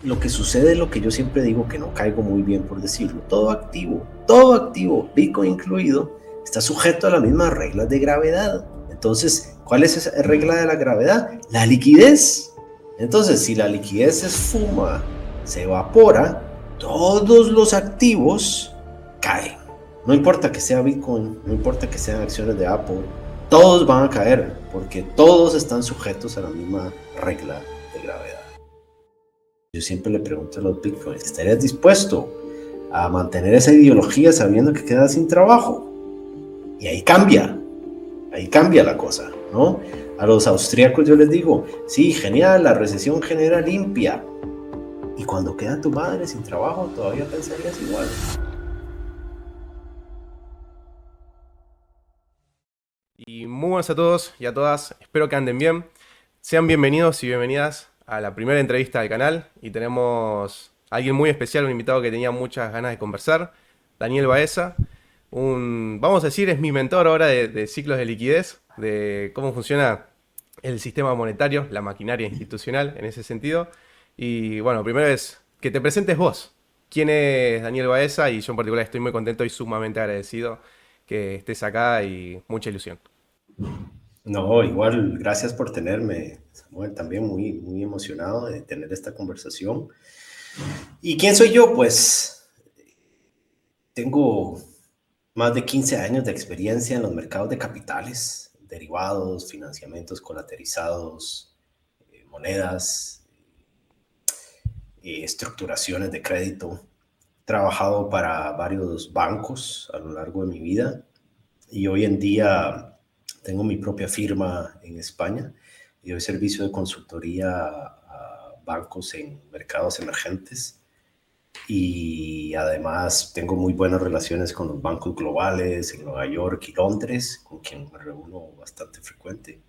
lo que sucede es lo que yo siempre digo, que no caigo muy bien por decirlo. Todo activo, Bitcoin incluido, está sujeto a las mismas reglas de gravedad. Entonces, ¿cuál es esa regla de la gravedad? La liquidez. Entonces, si la liquidez se esfuma, se evapora, todos los activos caen. No importa que sea Bitcoin, no importa que sean acciones de Apple, todos van a caer porque todos están sujetos a la misma regla de gravedad. Yo siempre le pregunto a los Bitcoins, ¿estarías dispuesto a mantener esa ideología sabiendo que quedas sin trabajo? Y ahí cambia la cosa, ¿no? A los austríacos yo les digo, sí, genial, la recesión genera limpia. Y cuando queda tu madre sin trabajo, todavía pensarías igual. Y muy buenas a todos y a todas, espero que anden bien. Sean bienvenidos y bienvenidas a la primera entrevista del canal. Y tenemos a alguien muy especial, un invitado que tenía muchas ganas de conversar, Daniel Baeza. Vamos a decir, es mi mentor ahora de ciclos de liquidez, de cómo funciona el sistema monetario, la maquinaria institucional en ese sentido. Y bueno, primero es que te presentes vos. ¿Quién es Daniel Baeza? Y yo en particular estoy muy contento y sumamente agradecido que estés acá y mucha ilusión. No, igual, gracias por tenerme, Samuel, también muy emocionado de tener esta conversación. ¿Y quién soy yo? Pues tengo más de 15 años de experiencia en los mercados de capitales, derivados, financiamientos colateralizados, monedas, estructuraciones de crédito. He trabajado para varios bancos a lo largo de mi vida y hoy en día tengo mi propia firma en España y doy servicio de consultoría a bancos en mercados emergentes. Y además tengo muy buenas relaciones con los bancos globales en Nueva York y Londres, con quien me reúno bastante frecuente.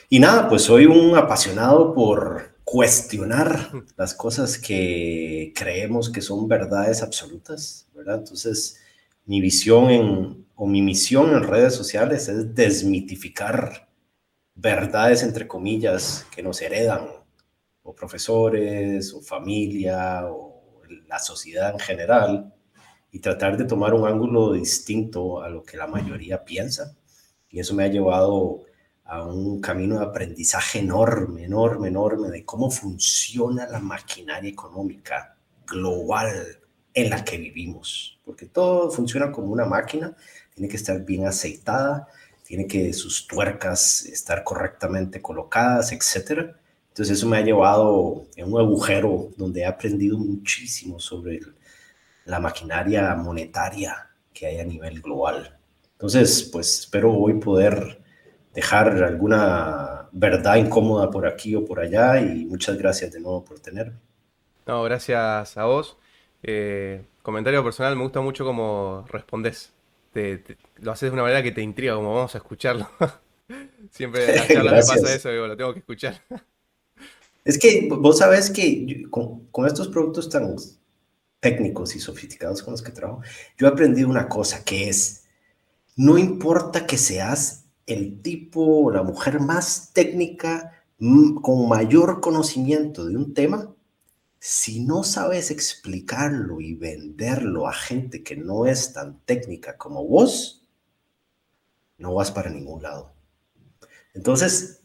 Y nada, pues soy un apasionado por cuestionar las cosas que creemos que son verdades absolutas, ¿verdad? Entonces, mi visión o mi misión en redes sociales es desmitificar verdades, entre comillas, que nos heredan, o profesores, o familia, o la sociedad en general, y tratar de tomar un ángulo distinto a lo que la mayoría piensa. Y eso me ha llevado a un camino de aprendizaje enorme de cómo funciona la maquinaria económica global en la que vivimos. Porque todo funciona como una máquina, tiene que estar bien aceitada, tiene que sus tuercas estar correctamente colocadas, etcétera. Entonces eso me ha llevado en un agujero donde he aprendido muchísimo sobre la maquinaria monetaria que hay a nivel global. Entonces, pues espero hoy poder dejar alguna verdad incómoda por aquí o por allá y muchas gracias de nuevo por tenerme. No, gracias a vos. Comentario personal, me gusta mucho cómo respondés. Lo haces de una manera que te intriga, como vamos a escucharlo. Siempre en las charlas me pasa Gracias. eso, digo, lo tengo que escuchar. Es que vos sabés que con estos productos tan técnicos y sofisticados con los que trabajo, yo he aprendido una cosa que es, no importa que seas el tipo o la mujer más técnica, con mayor conocimiento de un tema, si no sabes explicarlo y venderlo a gente que no es tan técnica como vos, no vas para ningún lado. Entonces,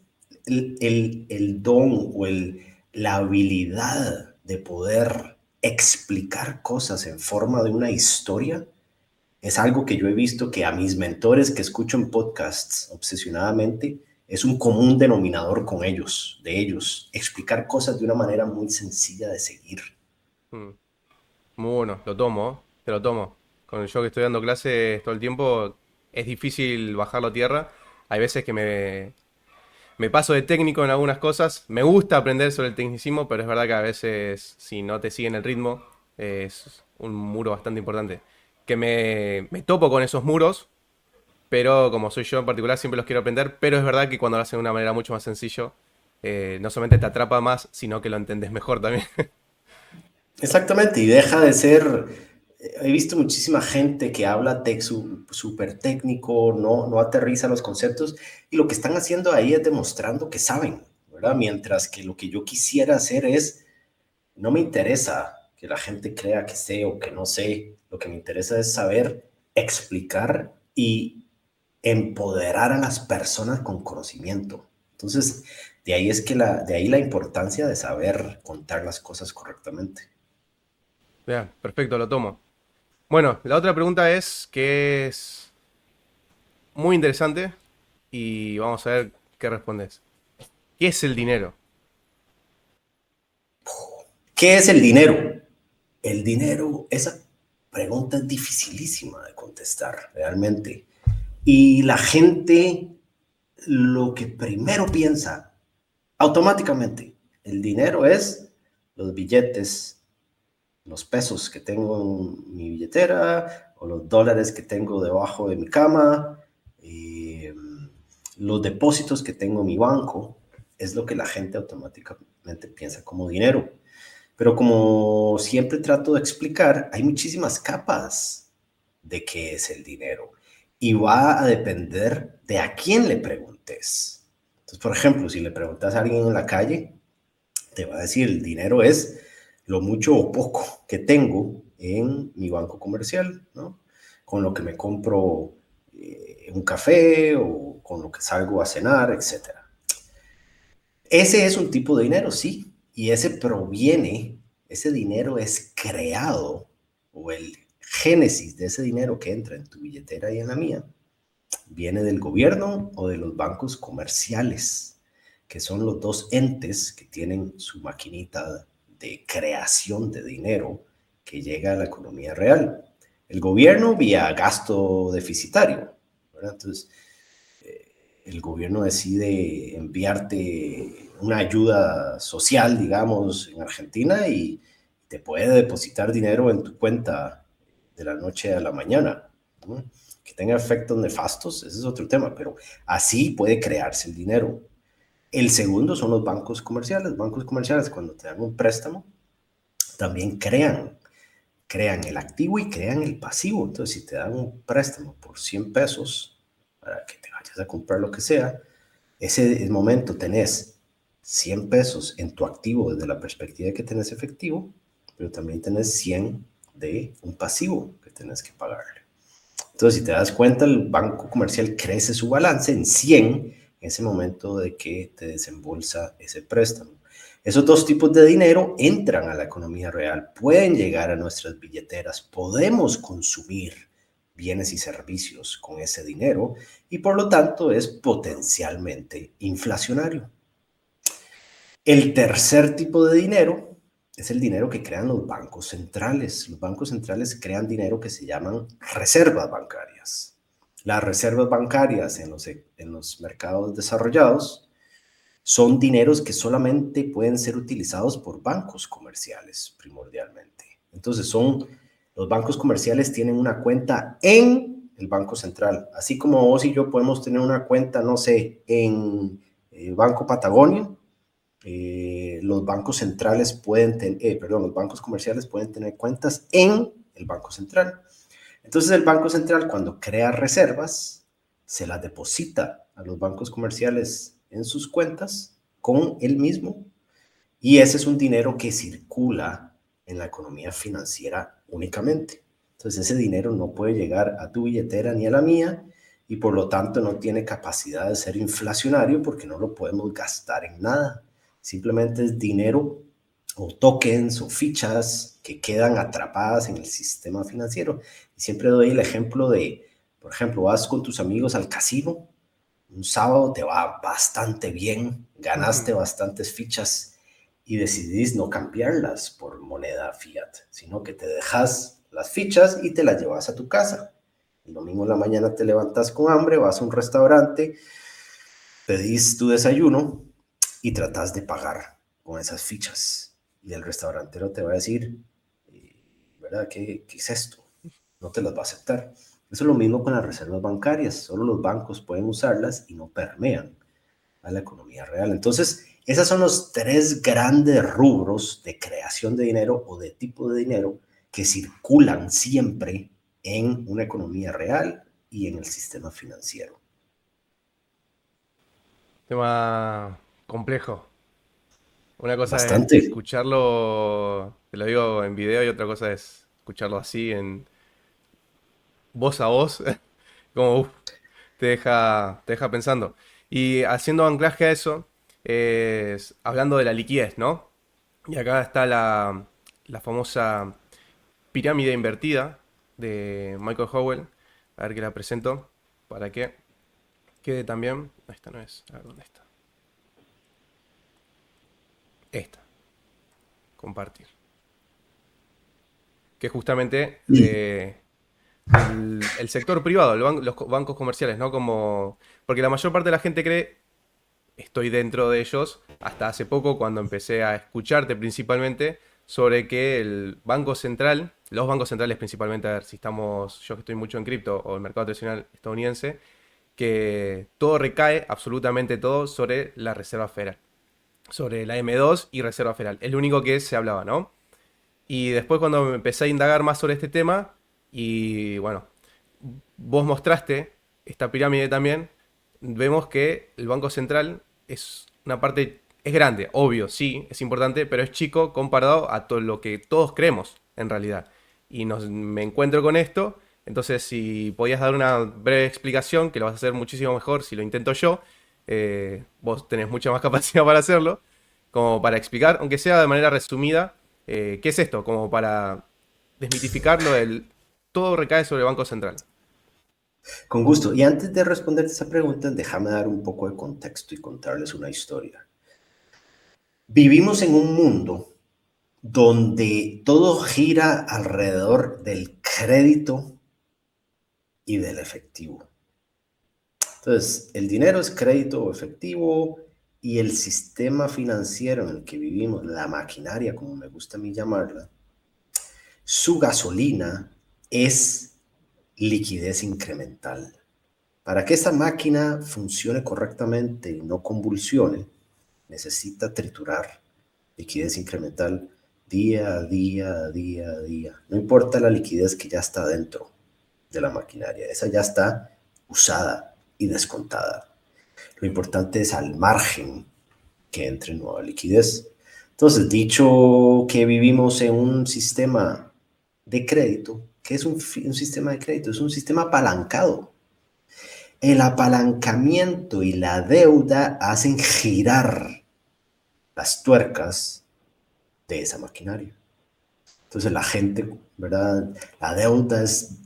el don o la habilidad de poder explicar cosas en forma de una historia es algo que yo he visto que a mis mentores que escucho en podcasts obsesionadamente es un común denominador con ellos, de ellos, explicar cosas de una manera muy sencilla de seguir. Mm, Muy bueno, lo tomo, te lo tomo. Con yo que estoy dando clases todo el tiempo, es difícil bajarlo a tierra. Hay veces que me paso de técnico en algunas cosas. Me gusta aprender sobre el tecnicismo, pero es verdad que a veces, si no te siguen el ritmo, es un muro bastante importante. Que me topo con esos muros, pero como soy yo en particular, siempre los quiero aprender. Pero es verdad que cuando lo hacen de una manera mucho más sencillo, no solamente te atrapa más, sino que lo entendés mejor también. Exactamente, y deja de ser, he visto muchísima gente que habla súper técnico, no aterriza los conceptos, y lo que están haciendo ahí es demostrando que saben, ¿verdad? Mientras que lo que yo quisiera hacer es no me interesa que la gente crea que sé o que no sé. Lo que me interesa es saber explicar y empoderar a las personas con conocimiento. Entonces, de ahí la importancia de saber contar las cosas correctamente. Bien, perfecto, lo tomo. Bueno, la otra pregunta es que es muy interesante y vamos a ver qué respondes. ¿Qué es el dinero? ¿Qué es el dinero? El dinero, esa pregunta es dificilísima de contestar realmente. Y la gente lo que primero piensa automáticamente, el dinero es los billetes, los pesos que tengo en mi billetera o los dólares que tengo debajo de mi cama, eh, los depósitos que tengo en mi banco, es lo que la gente automáticamente piensa como dinero. Pero como siempre trato de explicar, hay muchísimas capas de qué es el dinero y va a depender de a quién le preguntes. Entonces, por ejemplo, si le preguntas a alguien en la calle, te va a decir, el dinero es lo mucho o poco que tengo en mi banco comercial, ¿no? Con lo que me compro un café o con lo que salgo a cenar, etcétera. Ese es un tipo de dinero, sí, y ese proviene, ese dinero es creado, o el génesis de ese dinero que entra en tu billetera y en la mía, viene del gobierno o de los bancos comerciales, que son los dos entes que tienen su maquinita de creación de dinero que llega a la economía real. El gobierno vía gasto deficitario, ¿verdad? Entonces, el gobierno decide enviarte una ayuda social, digamos, en Argentina y te puede depositar dinero en tu cuenta de la noche a la mañana, ¿no? Que tenga efectos nefastos, ese es otro tema, pero así puede crearse el dinero. El segundo son los bancos comerciales. Bancos comerciales, cuando te dan un préstamo, también crean el activo y crean el pasivo. Entonces, si te dan un préstamo por 100 pesos para que te vayas a comprar lo que sea, ese momento tenés 100 pesos en tu activo desde la perspectiva de que tenés efectivo, pero también tenés 100 de un pasivo que tenés que pagarle. Entonces, si te das cuenta, el banco comercial crece su balance en 100 en ese momento de que te desembolsa ese préstamo. Esos dos tipos de dinero entran a la economía real, pueden llegar a nuestras billeteras, podemos consumir bienes y servicios con ese dinero y por lo tanto es potencialmente inflacionario. El tercer tipo de dinero es el dinero que crean los bancos centrales. Los bancos centrales crean dinero que se llaman reservas bancarias. Las reservas bancarias en los mercados desarrollados son dineros que solamente pueden ser utilizados por bancos comerciales primordialmente. Entonces los bancos comerciales tienen una cuenta en el Banco Central, así como vos y yo podemos tener una cuenta, no sé, en Banco Patagonia. Los bancos centrales los bancos comerciales pueden tener cuentas en el Banco Central. Entonces el Banco Central cuando crea reservas, se las deposita a los bancos comerciales en sus cuentas con él mismo y ese es un dinero que circula en la economía financiera únicamente. Entonces ese dinero no puede llegar a tu billetera ni a la mía y por lo tanto no tiene capacidad de ser inflacionario porque no lo podemos gastar en nada. Simplemente es dinero o tokens o fichas que quedan atrapadas en el sistema financiero. Y siempre doy el ejemplo de, por ejemplo, vas con tus amigos al casino, un sábado te va bastante bien, ganaste bastantes fichas y decidís no cambiarlas por moneda fiat, sino que te dejas las fichas y te las llevas a tu casa. El domingo en la mañana te levantas con hambre, vas a un restaurante, pedís tu desayuno y tratas de pagar con esas fichas. Y el restaurantero te va a decir, ¿verdad? ¿Qué es esto? No te las va a aceptar. Eso es lo mismo con las reservas bancarias. Solo los bancos pueden usarlas y no permean a la economía real. Entonces, esos son los tres grandes rubros de creación de dinero o de tipo de dinero que circulan siempre en una economía real y en el sistema financiero. Tema complejo. Una cosa es Bastante. escucharlo, te lo digo en video, y otra cosa es escucharlo así en voz a voz, como te deja pensando. Y haciendo anclaje a eso, hablando de la liquidez, ¿no? Y acá está la famosa pirámide invertida de Michael Howell. A ver que la presento para que quede también. Esta no es. A ver dónde está. Esta. Compartir. Que es justamente Y el sector privado, los bancos comerciales, ¿no? Como. Porque la mayor parte de la gente cree, estoy dentro de ellos, hasta hace poco cuando empecé a escucharte principalmente, sobre que el Banco Central, los bancos centrales principalmente, a ver si estamos, yo que estoy mucho en cripto o el mercado tradicional estadounidense, que todo recae, absolutamente todo, sobre la Reserva Federal, sobre la M2 y Reserva Federal. Es lo único que se hablaba, ¿no? Y después cuando me empecé a indagar más sobre este tema, y bueno, vos mostraste esta pirámide también, vemos que el Banco Central es una parte, es grande, obvio, sí, es importante, pero es chico comparado a todo lo que todos creemos en realidad. Y me encuentro con esto, entonces si podías dar una breve explicación, que lo vas a hacer muchísimo mejor si lo intento yo, vos tenés mucha más capacidad para hacerlo, como para explicar, aunque sea de manera resumida, qué es esto, como para desmitificarlo, todo recae sobre el Banco Central. con gusto. Y antes de responderte esa pregunta, déjame dar un poco de contexto y contarles una historia. Vivimos en un mundo donde todo gira alrededor del crédito y del efectivo. Entonces, el dinero es crédito o efectivo y el sistema financiero en el que vivimos, la maquinaria, como me gusta a mí llamarla, su gasolina es liquidez incremental. Para que esta máquina funcione correctamente y no convulsione, necesita triturar liquidez incremental día a día, a día a día. No importa la liquidez que ya está dentro de la maquinaria, esa ya está usada y descontada. Lo importante es al margen que entre nueva liquidez. Entonces, dicho que vivimos en un sistema de crédito, ¿qué es un sistema de crédito? Es un sistema apalancado. El apalancamiento y la deuda hacen girar las tuercas de esa maquinaria. Entonces la gente, ¿verdad? La deuda es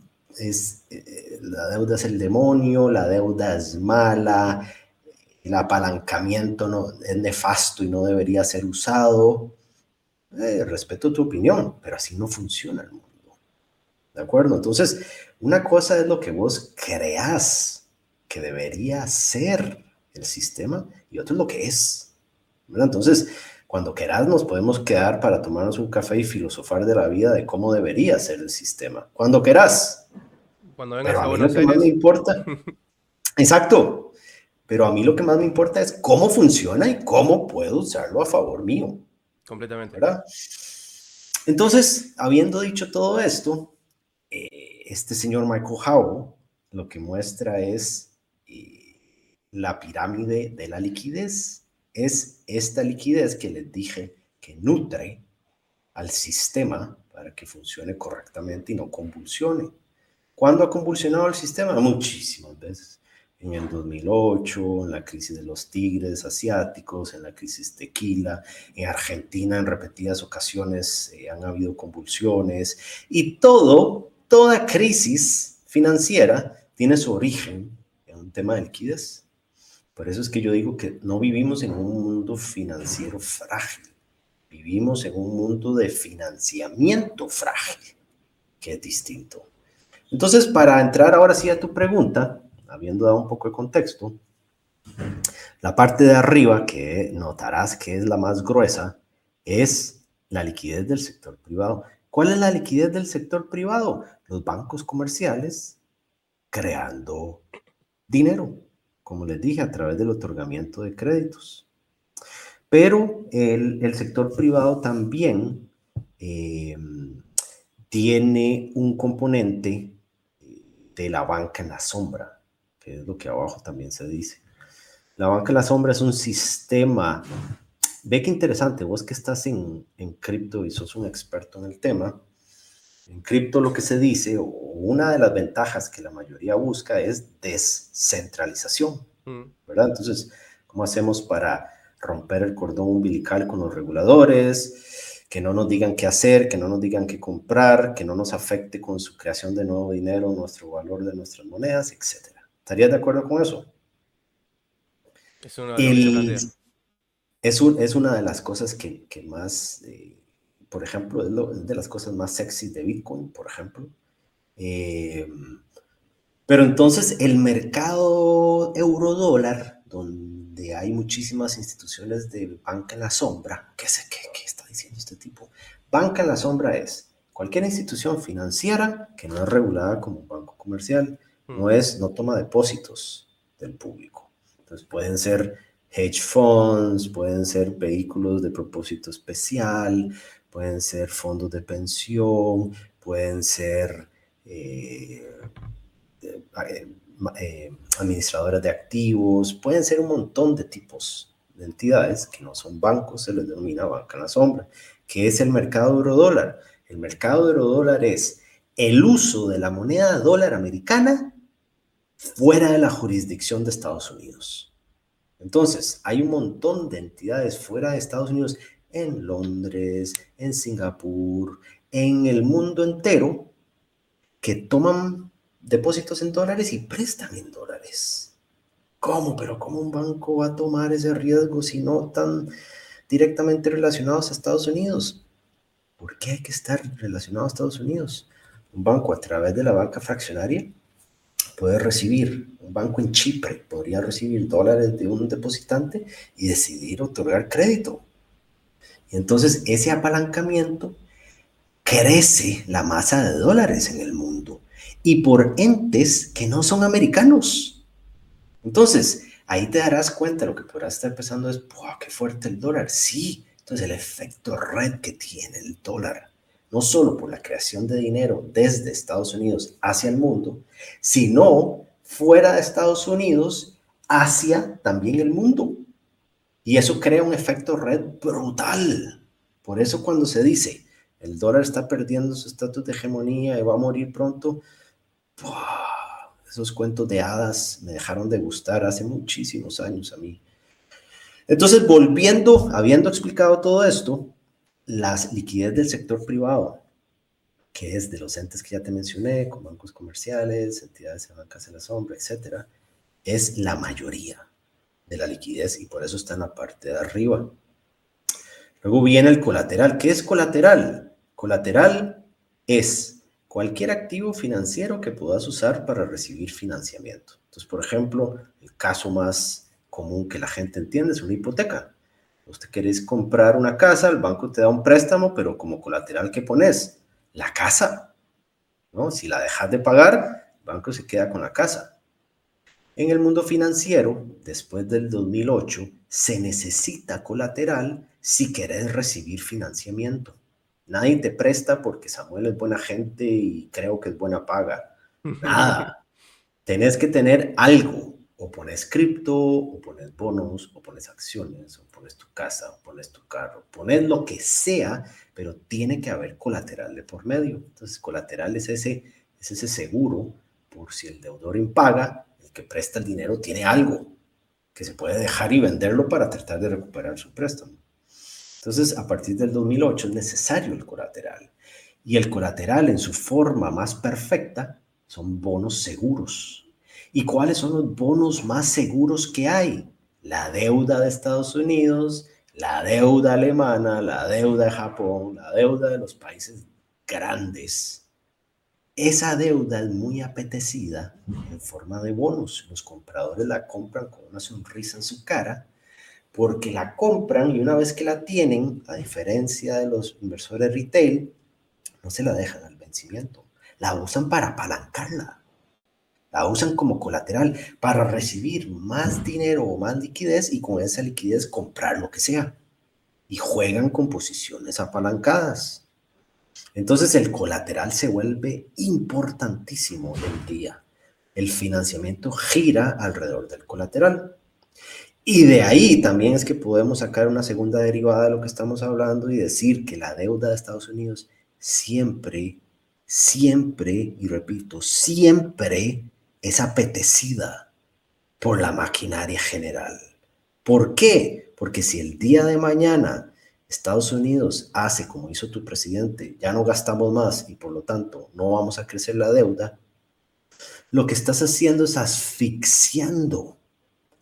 el demonio, la deuda es mala, el apalancamiento no, es nefasto y no debería ser usado. Respeto tu opinión, pero así no funciona el mundo. ¿De acuerdo? Entonces, una cosa es lo que vos creás que debería ser el sistema y otro es lo que es. ¿Verdad? Entonces, cuando querás nos podemos quedar para tomarnos un café y filosofar de la vida de cómo debería ser el sistema. Cuando querás. Cuando Pero vengas a a mí lo Buenos que más me Aires, importa, exacto, pero a mí lo que más me importa es cómo funciona y cómo puedo usarlo a favor mío. completamente. ¿Verdad? Entonces, habiendo dicho todo esto, este señor Michael Howell lo que muestra es la pirámide de la liquidez. Es esta liquidez que les dije que nutre al sistema para que funcione correctamente y no convulsione. ¿Cuándo ha convulsionado el sistema? Muchísimas veces. En el 2008, en la crisis de los tigres asiáticos, en la crisis tequila, en Argentina en repetidas ocasiones han habido convulsiones y toda crisis financiera tiene su origen en un tema de liquidez. Por eso es que yo digo que no vivimos en un mundo financiero frágil, vivimos en un mundo de financiamiento frágil, que es distinto. Entonces, para entrar ahora sí a tu pregunta, habiendo dado un poco de contexto, la parte de arriba, que notarás que es la más gruesa, es la liquidez del sector privado. ¿Cuál es la liquidez del sector privado? Los bancos comerciales creando dinero, como les dije, a través del otorgamiento de créditos. Pero el sector privado también eh, tiene un componente de la banca en la sombra, que es lo que abajo también se dice. La banca en la sombra es un sistema Ve qué interesante, vos que estás en cripto y sos un experto en el tema. En cripto lo que se dice, o una de las ventajas que la mayoría busca es descentralización, Mm. ¿verdad? Entonces, ¿cómo hacemos para romper el cordón umbilical con los reguladores? Que no nos digan qué hacer, que no nos digan qué comprar, que no nos afecte con su creación de nuevo dinero, nuestro valor de nuestras monedas, etcétera. ¿Estarías de acuerdo con eso? Es uno de lo que se El, plantea. es una de las cosas que más, por ejemplo, es de las cosas más sexy de Bitcoin, por ejemplo. Eh, pero entonces el mercado eurodólar, donde hay muchísimas instituciones de banca en la sombra, ¿qué está diciendo este tipo? Banca en la sombra es cualquier institución financiera que no es regulada como un banco comercial, Mm. no toma depósitos del público. Entonces pueden ser hedge funds, pueden ser vehículos de propósito especial, pueden ser fondos de pensión, pueden ser eh, administradoras de activos, pueden ser un montón de tipos de entidades que no son bancos, se les denomina banca en la sombra. ¿Qué es el mercado eurodólar? El mercado eurodólar es el uso de la moneda dólar americana fuera de la jurisdicción de Estados Unidos. Entonces, hay un montón de entidades fuera de Estados Unidos, en Londres, en Singapur, en el mundo entero, que toman depósitos en dólares y prestan en dólares. ¿Cómo? Pero ¿cómo un banco va a tomar ese riesgo si no están directamente relacionados a Estados Unidos? ¿Por qué hay que estar relacionado a Estados Unidos? Un banco a través de la banca fraccionaria puede recibir, un banco en Chipre podría recibir dólares de un depositante y decidir otorgar crédito. Y entonces ese apalancamiento crece la masa de dólares en el mundo y por entes que no son americanos. Entonces, ahí te darás cuenta, lo que podrás estar pensando es, ¡buah, qué fuerte el dólar! Sí, entonces el efecto red que tiene el dólar, no solo por la creación de dinero desde Estados Unidos hacia el mundo, sino fuera de Estados Unidos hacia también el mundo. Y eso crea un efecto red brutal. Por eso cuando se dice, el dólar está perdiendo su estatus de hegemonía y va a morir pronto, ¡buah! Esos cuentos de hadas me dejaron de gustar hace muchísimos años a mí. Entonces, volviendo, habiendo explicado todo esto, la liquidez del sector privado, que es de los entes que ya te mencioné, con bancos comerciales, entidades de bancas en la sombra, etcétera, es la mayoría de la liquidez y por eso está en la parte de arriba. Luego viene el colateral. ¿Qué es colateral? Colateral es cualquier activo financiero que puedas usar para recibir financiamiento. Entonces, por ejemplo, el caso más común que la gente entiende es una hipoteca. Usted querés comprar una casa, el banco te da un préstamo, pero como colateral, ¿qué pones? La casa, ¿no? Si la dejas de pagar, el banco se queda con la casa. En el mundo financiero, después del 2008, se necesita colateral si querés recibir financiamiento. Nadie te presta porque Samuel es buena gente y creo que es buena paga. Nada. Tenés que tener algo. O pones cripto, o pones bonos, o pones acciones, o pones tu casa, o pones tu carro. Pones lo que sea, pero tiene que haber colateral de por medio. Entonces, colateral es ese seguro por si el deudor impaga, el que presta el dinero tiene algo que se puede dejar y venderlo para tratar de recuperar su préstamo. Entonces, a partir del 2008 es necesario el colateral. Y el colateral en su forma más perfecta son bonos seguros. ¿Y cuáles son los bonos más seguros que hay? La deuda de Estados Unidos, la deuda alemana, la deuda de Japón, la deuda de los países grandes. Esa deuda es muy apetecida en forma de bonos. Los compradores la compran con una sonrisa en su cara porque la compran y una vez que la tienen, a diferencia de los inversores retail, no se la dejan al vencimiento. La usan para apalancarla. La usan como colateral para recibir más dinero o más liquidez y con esa liquidez comprar lo que sea. Y juegan con posiciones apalancadas. Entonces el colateral se vuelve importantísimo hoy en día. El financiamiento gira alrededor del colateral. Y de ahí también es que podemos sacar una segunda derivada de lo que estamos hablando y decir que la deuda de Estados Unidos siempre, siempre, y repito, siempre es apetecida por la maquinaria general. ¿Por qué? Porque si el día de mañana Estados Unidos hace como hizo tu presidente, ya no gastamos más y por lo tanto no vamos a crecer la deuda, lo que estás haciendo es asfixiando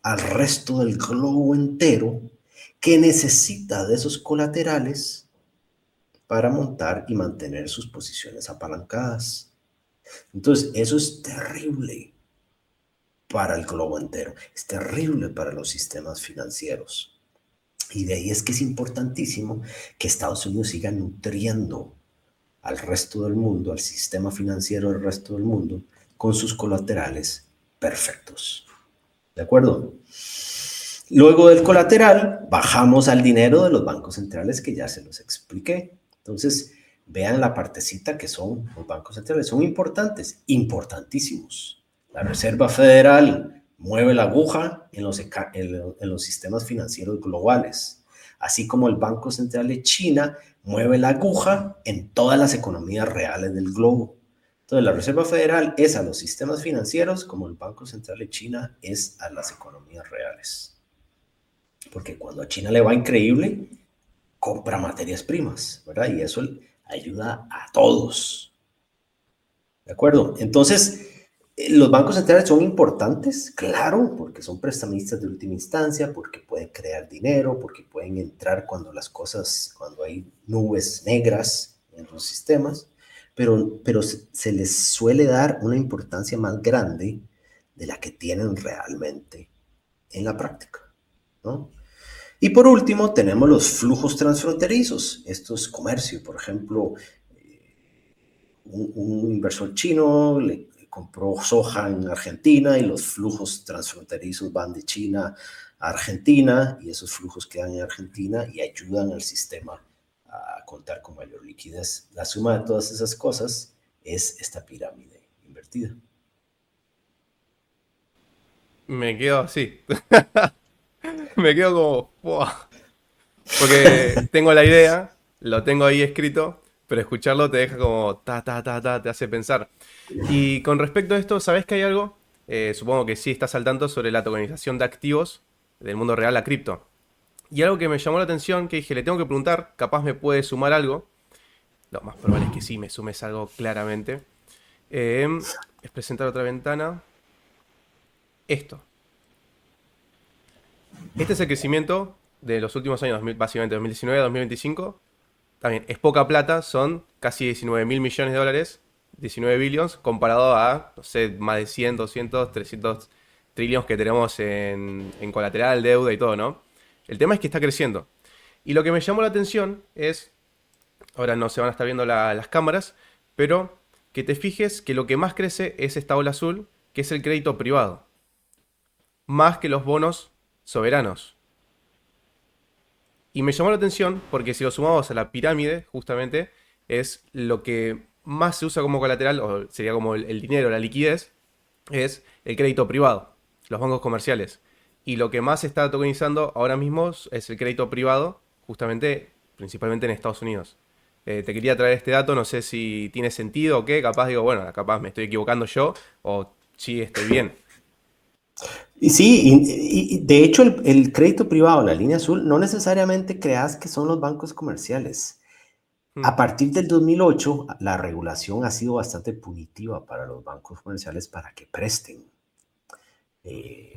al resto del globo entero que necesita de esos colaterales para montar y mantener sus posiciones apalancadas. Entonces, eso es terrible para el globo entero, es terrible para los sistemas financieros. Y de ahí es que es importantísimo que Estados Unidos siga nutriendo al resto del mundo, al sistema financiero del resto del mundo, con sus colaterales perfectos. ¿De acuerdo? Luego del colateral, bajamos al dinero de los bancos centrales que ya se los expliqué. Entonces, vean la partecita que son los bancos centrales. Son importantes, importantísimos. La Reserva Federal mueve la aguja en los sistemas financieros globales, así como el Banco Central de China mueve la aguja en todas las economías reales del globo. Entonces, la Reserva Federal es a los sistemas financieros como el Banco Central de China es a las economías reales. Porque cuando a China le va increíble, compra materias primas, ¿verdad? Y eso ayuda a todos, ¿de acuerdo? Entonces, los bancos centrales son importantes, claro, porque son prestamistas de última instancia, porque pueden crear dinero, porque pueden entrar cuando las cosas, cuando hay nubes negras en los sistemas, pero se les suele dar una importancia más grande de la que tienen realmente en la práctica, ¿no? Y por último, tenemos los flujos transfronterizos. Esto es comercio. Por ejemplo, un inversor chino le compró soja en Argentina y los flujos transfronterizos van de China a Argentina y esos flujos quedan en Argentina y ayudan al sistema a contar con mayor liquidez. La suma de todas esas cosas es esta pirámide invertida. Me quedo así. Me quedo como... ¡buah! Porque tengo la idea, lo tengo ahí escrito, pero escucharlo te deja como ta, ta, ta, ta, te hace pensar. Y con respecto a esto, ¿sabes que hay algo? Supongo que sí estás al tanto sobre la tokenización de activos del mundo real a cripto. Y algo que me llamó la atención, que dije, le tengo que preguntar, capaz me puede sumar algo. Lo más probable es que sí, me sumes algo claramente. Es presentar otra ventana. Esto. Este es el crecimiento de los últimos años, básicamente 2019 a 2025. También es poca plata, son casi 19 mil millones de dólares, 19 billions, comparado a, no sé, más de 100, 200, 300 trillones que tenemos en colateral, deuda y todo, ¿no? El tema es que está creciendo. Y lo que me llamó la atención es, ahora no se van a estar viendo las cámaras, pero que te fijes que lo que más crece es esta ola azul, que es el crédito privado, más que los bonos soberanos. Y me llamó la atención porque si lo sumamos a la pirámide, justamente, es lo que más se usa como colateral, o sería como el dinero, la liquidez, es el crédito privado, los bancos comerciales. Y lo que más se está tokenizando ahora mismo es el crédito privado, justamente, principalmente en Estados Unidos. Te quería traer este dato, no sé si tiene sentido o qué, capaz digo, bueno, capaz me estoy equivocando yo, o sí estoy bien. Y sí, de hecho el crédito privado, la línea azul, no necesariamente creas que son los bancos comerciales. Hmm. A partir del 2008, la regulación ha sido bastante punitiva para los bancos comerciales para que presten,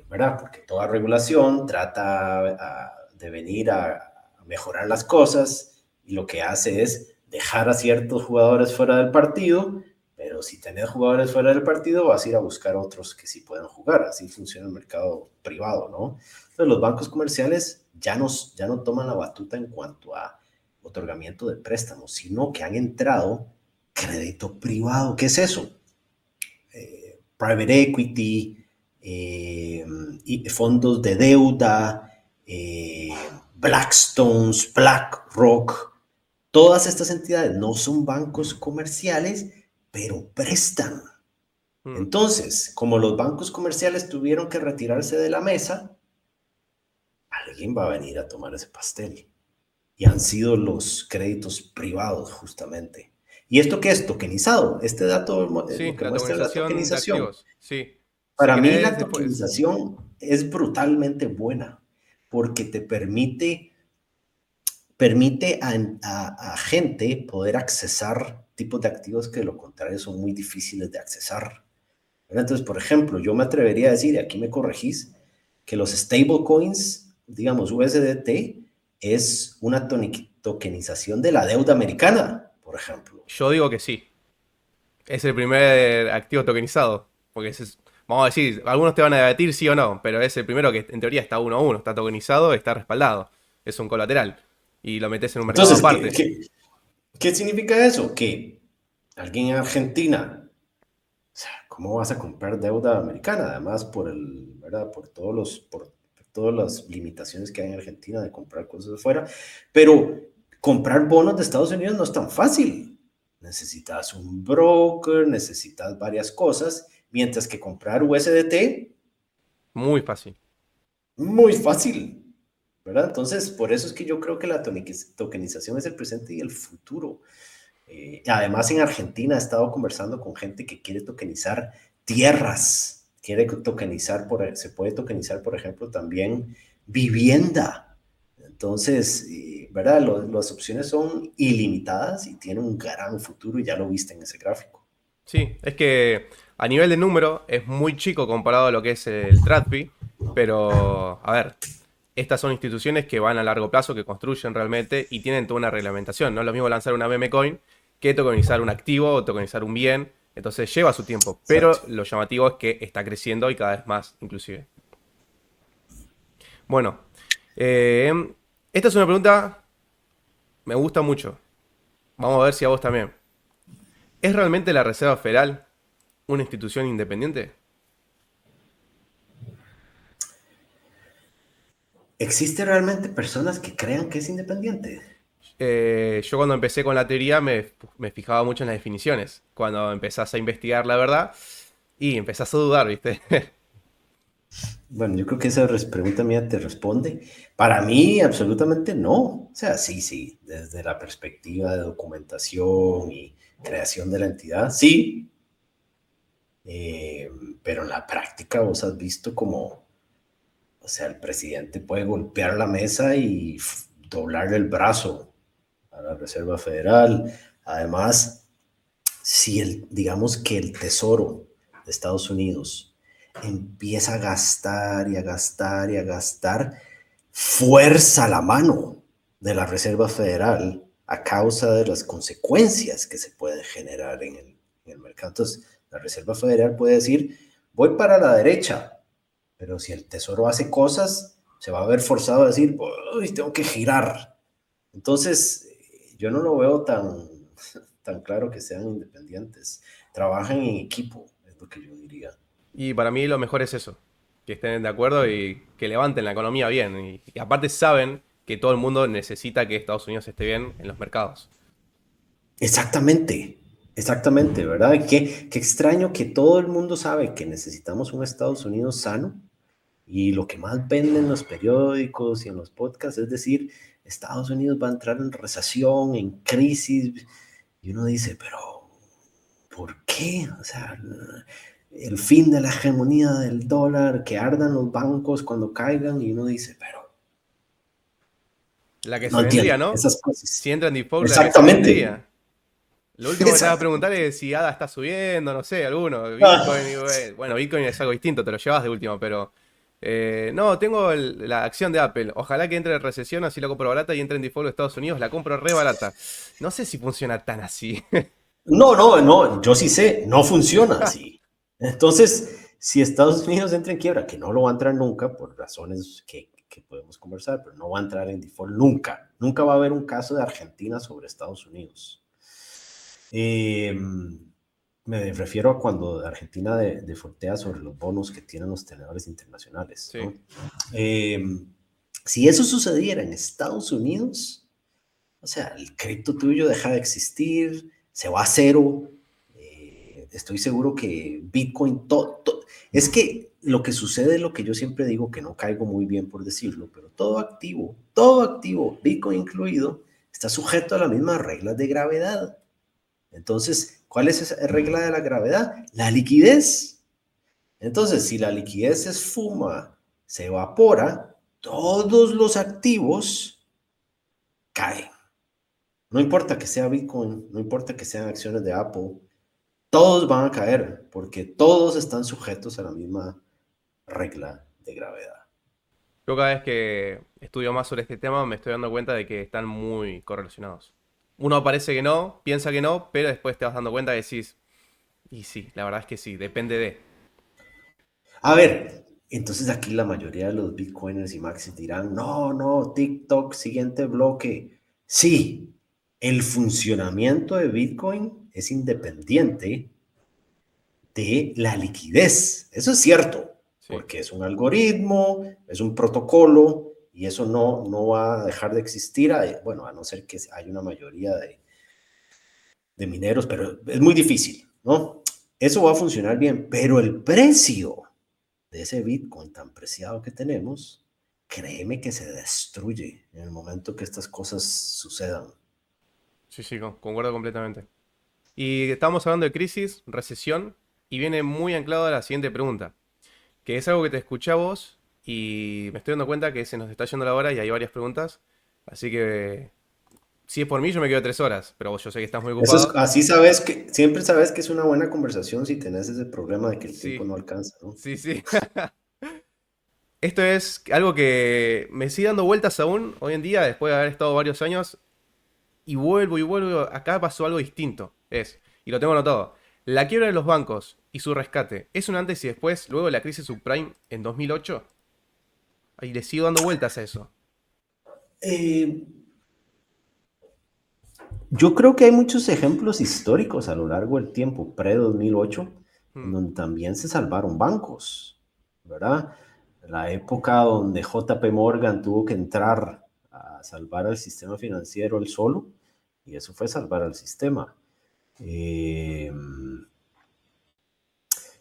¿verdad? Porque toda regulación trata de venir a mejorar las cosas y lo que hace es dejar a ciertos jugadores fuera del partido, pero si tenés jugadores fuera del partido vas a ir a buscar otros que sí puedan jugar. Así funciona el mercado privado, ¿no? Entonces los bancos comerciales ya no toman la batuta en cuanto a otorgamiento de préstamos, sino que han entrado crédito privado. ¿Qué es eso? Private equity, y fondos de deuda, Blackstones, BlackRock, todas estas entidades no son bancos comerciales, pero prestan. Hmm. Entonces, como los bancos comerciales tuvieron que retirarse de la mesa, alguien va a venir a tomar ese pastel. Y han sido los créditos privados, justamente. ¿Y esto qué es? Tokenizado. Este dato, lo Sí, que la muestra la tokenización de tokenización. activos. Sí. Si Para mí querés, la después. tokenización es brutalmente buena porque te permite a gente poder accesar tipos de activos que de lo contrario son muy difíciles de accesar. Entonces, por ejemplo, yo me atrevería a decir, y aquí me corregís, que los stablecoins, digamos USDT, es una tokenización de la deuda americana, por ejemplo. Yo digo que sí. Es el primer activo tokenizado. Porque vamos a decir, algunos te van a debatir sí o no, pero es el primero que en teoría está uno a uno, está tokenizado, está respaldado. Es un colateral. Y lo metes en un mercado Entonces, aparte. ¿qué significa eso? Que alguien en Argentina, o sea, ¿cómo vas a comprar deuda americana? Además, ¿verdad? Por todas las limitaciones que hay en Argentina de comprar cosas de fuera. Pero comprar bonos de Estados Unidos no es tan fácil. Necesitas un broker, necesitas varias cosas, mientras que comprar USDT, Muy fácil. muy fácil, ¿verdad? Entonces, por eso es que yo creo que la tokenización es el presente y el futuro. Además, en Argentina he estado conversando con gente que quiere tokenizar tierras, se puede tokenizar, por ejemplo, también vivienda. Entonces, ¿verdad? Las opciones son ilimitadas y tienen un gran futuro y ya lo viste en ese gráfico. Sí, es que a nivel de número es muy chico comparado a lo que es el TradFi, pero a ver, estas son instituciones que van a largo plazo, que construyen realmente y tienen toda una reglamentación. No es lo mismo lanzar una meme coin que tokenizar un activo o tokenizar un bien. Entonces lleva su tiempo, pero Exacto. lo llamativo es que está creciendo y cada vez más, inclusive. Bueno, eh, esta es una pregunta, me gusta mucho. Vamos a ver si a vos también. ¿Es realmente la Reserva Federal una institución independiente? ¿Existe realmente personas que crean que es independiente? Yo cuando empecé con la teoría me fijaba mucho en las definiciones. Cuando empezás a investigar la verdad y empezás a dudar, ¿viste? Bueno, yo creo que esa pregunta mía te responde. Para mí, absolutamente no. O sea, sí, sí, desde la perspectiva de documentación y creación de la entidad, sí. Eh, pero en la práctica vos has visto como, o sea, el presidente puede golpear la mesa y doblarle el brazo a la Reserva Federal. Además, si digamos que el Tesoro de Estados Unidos empieza a gastar y a gastar y a gastar, fuerza la mano de la Reserva Federal a causa de las consecuencias que se pueden generar en el mercado. Entonces, la Reserva Federal puede decir, voy para la derecha, pero si el Tesoro hace cosas, se va a ver forzado a decir, uy, tengo que girar. Entonces, yo no lo veo tan claro que sean independientes. Trabajan en equipo, es lo que yo diría. Y para mí lo mejor es eso, que estén de acuerdo y que levanten la economía bien. Y aparte saben que todo el mundo necesita que Estados Unidos esté bien en los mercados. Exactamente, exactamente, ¿verdad? Qué extraño que todo el mundo sabe que necesitamos un Estados Unidos sano y lo que más venden en los periódicos y en los podcasts es decir, Estados Unidos va a entrar en recesión, en crisis, y uno dice, pero ¿por qué? O sea, el fin de la hegemonía del dólar, que ardan los bancos cuando caigan, y uno dice, pero La que no se vendría, entiendo ¿no? esas Si cosas. entra en default, la que se Exactamente, vendría. Lo último que te vas a preguntar exactamente. es si ADA está subiendo, no sé, alguno. Ah, Bitcoin, bueno, Bitcoin es algo distinto, te lo llevas de último, pero. No, tengo la acción de Apple. Ojalá que entre en recesión, así la compro barata y entre en default de Estados Unidos, la compro re barata. No sé si funciona tan así. no, no, no, yo sí sé, no funciona así. Entonces, si Estados Unidos entra en quiebra, que no lo va a entrar nunca por razones que podemos conversar, pero no va a entrar en default nunca. Nunca va a haber un caso de Argentina sobre Estados Unidos. Eh, Me refiero a cuando Argentina defaultea sobre los bonos que tienen los tenedores internacionales, Sí. ¿no? Eh, si eso sucediera en Estados Unidos, o sea, el crédito tuyo deja de existir, se va a cero. Estoy seguro que Bitcoin, es que lo que sucede es lo que yo siempre digo, que no caigo muy bien por decirlo, pero todo activo, Bitcoin incluido, está sujeto a las mismas reglas de gravedad. Entonces, ¿cuál es esa regla de la gravedad? La liquidez. Entonces, si la liquidez se esfuma, se evapora, todos los activos caen. No importa que sea Bitcoin, no importa que sean acciones de Apple, todos van a caer porque todos están sujetos a la misma regla de gravedad. Yo cada vez que estudio más sobre este tema me estoy dando cuenta de que están muy correlacionados. Uno parece que no, piensa que no, pero después te vas dando cuenta y decís, y sí, la verdad es que sí, depende de. A ver, entonces aquí la mayoría de los bitcoiners y maxis dirán, no, no, TikTok, siguiente bloque. Sí, el funcionamiento de Bitcoin es independiente de la liquidez. Eso es cierto, Sí. porque es un algoritmo, es un protocolo y eso no va a dejar de existir, bueno, a no ser que haya una mayoría de mineros, pero es muy difícil, ¿no? Eso va a funcionar bien, pero el precio de ese Bitcoin tan preciado que tenemos, créeme que se destruye en el momento que estas cosas sucedan. Sí, sí, concuerdo completamente. Y estamos hablando de crisis, recesión, y viene muy anclado a la siguiente pregunta, que es algo que te escuché a vos y me estoy dando cuenta que se nos está yendo la hora y hay varias preguntas, así que si es por mí yo me quedo 3 horas, pero vos yo sé que estás muy Eso es, ocupado. así sabes que, siempre sabes que es una buena conversación si tenés ese problema de que el tiempo Sí, no alcanza, ¿no? sí, sí. Esto es algo que me sigue dando vueltas aún hoy en día, después de haber estado varios años, y vuelvo y vuelvo. Acá pasó algo distinto. Y lo tengo anotado. La quiebra de los bancos y su rescate es un antes y después, luego de la crisis subprime en 2008. Y le sigo dando vueltas a eso. Eh, yo creo que hay muchos ejemplos históricos a lo largo del tiempo, pre-2008, en Hmm. donde también se salvaron bancos, ¿verdad? La época donde JP Morgan tuvo que entrar a salvar al sistema financiero él solo, y eso fue salvar al sistema. Eh,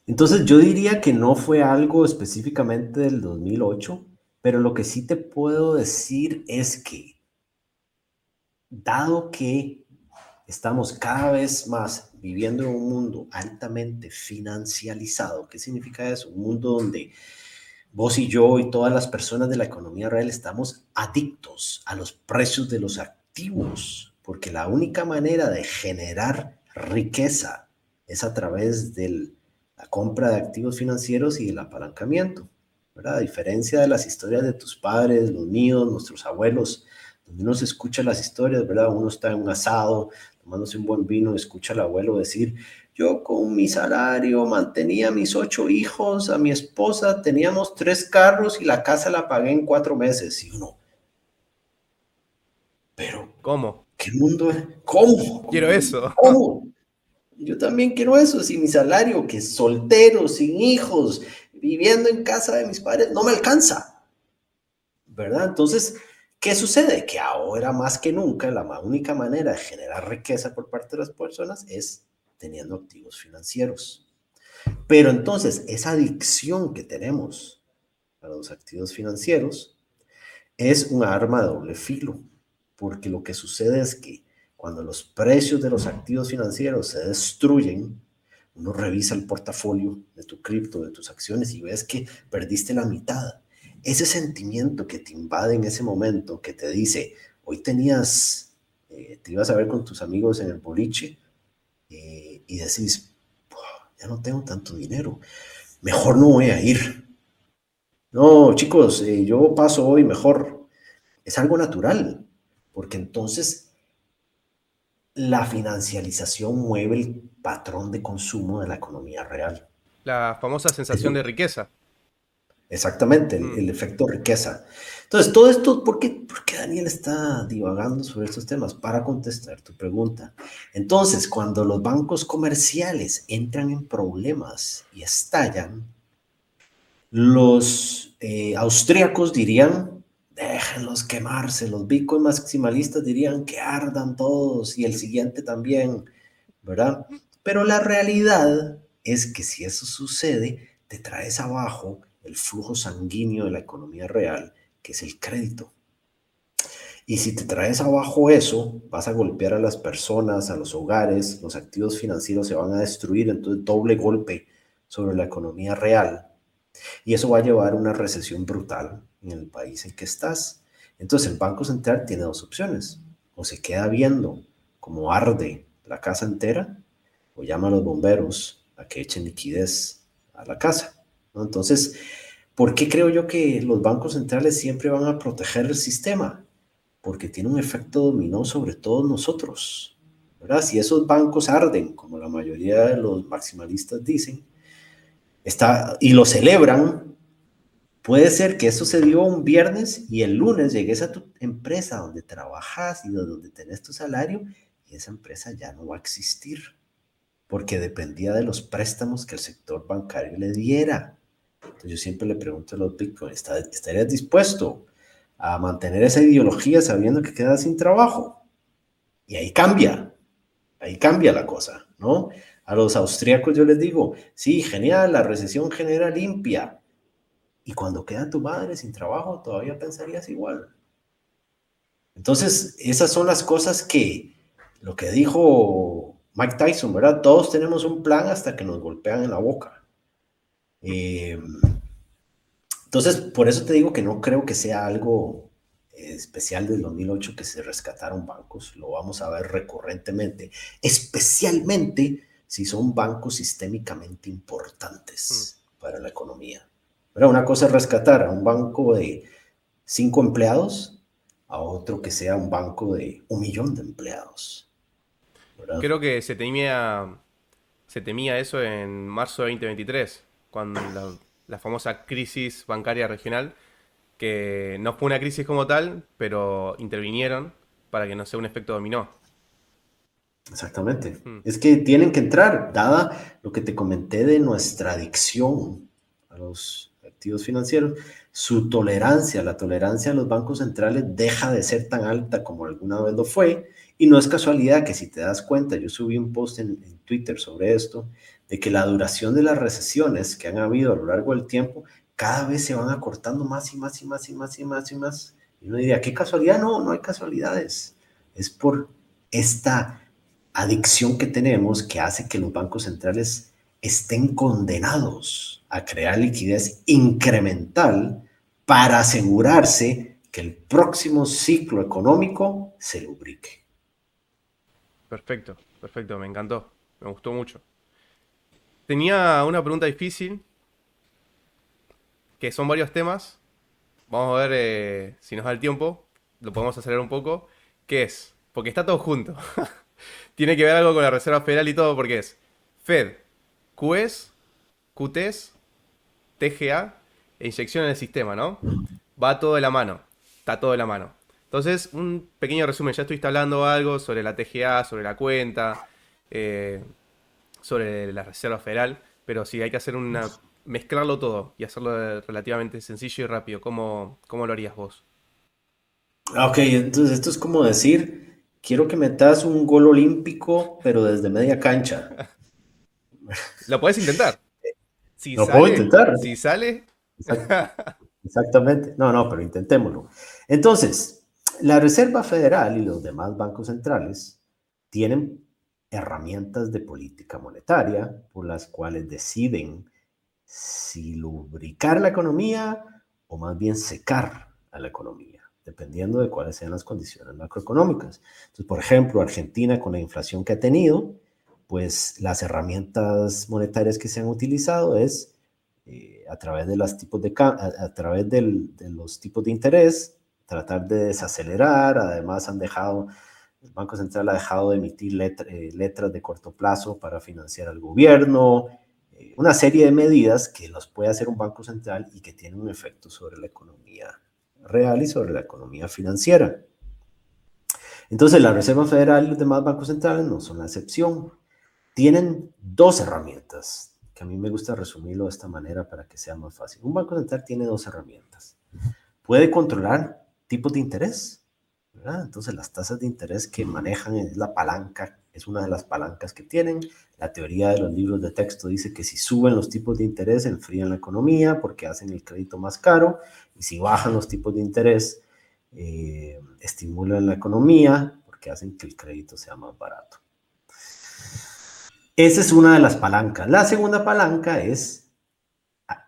entonces yo diría que no fue algo específicamente del 2008, pero lo que sí te puedo decir es que, dado que estamos cada vez más viviendo en un mundo altamente financializado, ¿qué significa eso? Un mundo donde vos y yo y todas las personas de la economía real estamos adictos a los precios de los activos, porque la única manera de generar riqueza es a través de la compra de activos financieros y el apalancamiento, ¿verdad? A diferencia de las historias de tus padres, los míos, nuestros abuelos, donde uno se escucha las historias, ¿verdad? Uno está en un asado, tomándose un buen vino, escucha al abuelo decir, yo con mi salario mantenía a mis 8 hijos, a mi esposa, teníamos 3 carros y la casa la pagué en 4 meses. Y uno, pero, ¿Cómo? ¿qué mundo es? ¿Cómo? Quiero eso. ¿Cómo? Yo también quiero eso, si mi salario, que es soltero, sin hijos, viviendo en casa de mis padres, no me alcanza, ¿verdad? Entonces, ¿qué sucede? Que ahora más que nunca la única manera de generar riqueza por parte de las personas es teniendo activos financieros. Pero entonces, esa adicción que tenemos a los activos financieros es un arma de doble filo, porque lo que sucede es que cuando los precios de los activos financieros se destruyen, uno revisa el portafolio de tu cripto, de tus acciones y ves que perdiste la mitad. Ese sentimiento que te invade en ese momento, que te dice, hoy te ibas a ver con tus amigos en el boliche y decís, ya no tengo tanto dinero, mejor no voy a ir. No, chicos, yo paso hoy mejor. Es algo natural, porque entonces la financialización mueve el patrón de consumo de la economía real. La famosa Es sensación lo, de riqueza. exactamente, Hmm. el efecto riqueza. Entonces, todo esto, ¿por qué Daniel está divagando sobre estos temas? Para contestar tu pregunta. Entonces, cuando los bancos comerciales entran en problemas y estallan, los austríacos dirían, déjenlos quemarse, los bitcoin maximalistas dirían que ardan todos y el siguiente también, ¿verdad? Pero la realidad es que si eso sucede, te traes abajo el flujo sanguíneo de la economía real, que es el crédito. Y si te traes abajo eso, vas a golpear a las personas, a los hogares, los activos financieros se van a destruir, entonces doble golpe sobre la economía real. Y eso va a llevar a una recesión brutal en el país en que estás. Entonces el Banco Central tiene dos opciones. O se queda viendo cómo arde la casa entera, o llama a los bomberos a que echen liquidez a la casa, ¿no? Entonces, ¿por qué creo yo que los bancos centrales siempre van a proteger el sistema? Porque tiene un efecto dominó sobre todos nosotros, ¿verdad? Si esos bancos arden, como la mayoría de los maximalistas dicen, y lo celebran, puede ser que eso se dio un viernes y el lunes llegues a tu empresa donde trabajas y donde tenés tu salario y esa empresa ya no va a existir porque dependía de los préstamos que el sector bancario le diera. Entonces yo siempre le pregunto a los Bitcoin, ¿estarías dispuesto a mantener esa ideología sabiendo que quedas sin trabajo? Y ahí cambia la cosa, ¿no? A los austríacos yo les digo, sí, genial, la recesión genera limpia. Y cuando queda tu madre sin trabajo, todavía pensarías igual. Entonces, esas son las cosas que, lo que dijo Mike Tyson, ¿verdad? Todos tenemos un plan hasta que nos golpean en la boca. Eh, entonces, por eso te digo que no creo que sea algo especial del 2008 que se rescataron bancos. Lo vamos a ver recurrentemente, especialmente si son bancos sistémicamente Mm. importantes para la economía. Pero una cosa es rescatar a un banco de 5 empleados a otro que sea un banco de 1 millón de empleados, ¿verdad? Creo que se temía eso en marzo de 2023, con la famosa crisis bancaria regional, que no fue una crisis como tal, pero intervinieron para que no sea un efecto dominó. Exactamente. Mm. Es que tienen que entrar, dada lo que te comenté de nuestra adicción a los activos financieros, la tolerancia a los bancos centrales deja de ser tan alta como alguna vez lo fue, y no es casualidad que si te das cuenta, yo subí un post en Twitter sobre esto, de que la duración de las recesiones que han habido a lo largo del tiempo cada vez se van acortando más y más y más y más y más y más. Y uno diría, ¿qué casualidad? No, no hay casualidades. Es por esta adicción que tenemos que hace que los bancos centrales estén condenados a crear liquidez incremental para asegurarse que el próximo ciclo económico se lubrique. Perfecto, perfecto, me encantó, me gustó mucho. Tenía una pregunta difícil, que son varios temas. Vamos a ver si nos da el tiempo, lo podemos acelerar un poco. ¿Qué es? Porque está todo junto. Tiene que ver algo con la Reserva Federal y todo, porque es Fed, QES, QTES, TGA e inyección en el sistema, ¿no? Va todo de la mano. Está todo de la mano. Entonces, un pequeño resumen. Ya estuviste hablando algo sobre la TGA, sobre la cuenta, eh, sobre la Reserva Federal, pero sí hay que hacer mezclarlo todo y hacerlo relativamente sencillo y rápido. ¿Cómo lo harías vos? Ok, entonces esto es como decir, quiero que metas un gol olímpico, pero desde media cancha. Lo podés intentar. Si Lo puedo sale, intentar. si sale. Exactamente. No, no, pero intentémoslo. Entonces, la Reserva Federal y los demás bancos centrales tienen herramientas de política monetaria por las cuales deciden si lubricar la economía o más bien secar a la economía, dependiendo de cuáles sean las condiciones macroeconómicas. Entonces, por ejemplo, Argentina con la inflación que ha tenido, pues las herramientas monetarias que se han utilizado es a través de los tipos a través de los tipos de interés, tratar de desacelerar. Además, el Banco Central ha dejado de emitir letras de corto plazo para financiar al gobierno, una serie de medidas que los puede hacer un Banco Central y que tienen un efecto sobre la economía real y sobre la economía financiera. Entonces, la Reserva Federal y los demás bancos centrales no son la excepción. Tienen dos herramientas, que a mí me gusta resumirlo de esta manera para que sea más fácil. Un banco central tiene dos herramientas. Puede controlar tipos de interés, ¿verdad? Entonces las tasas de interés que manejan es la palanca Es una de las palancas que tienen. La teoría de los libros de texto dice que si suben los tipos de interés, enfrían la economía porque hacen el crédito más caro, y si bajan los tipos de interés, estimulan la economía porque hacen que el crédito sea más barato. Esa es una de las palancas. La segunda palanca es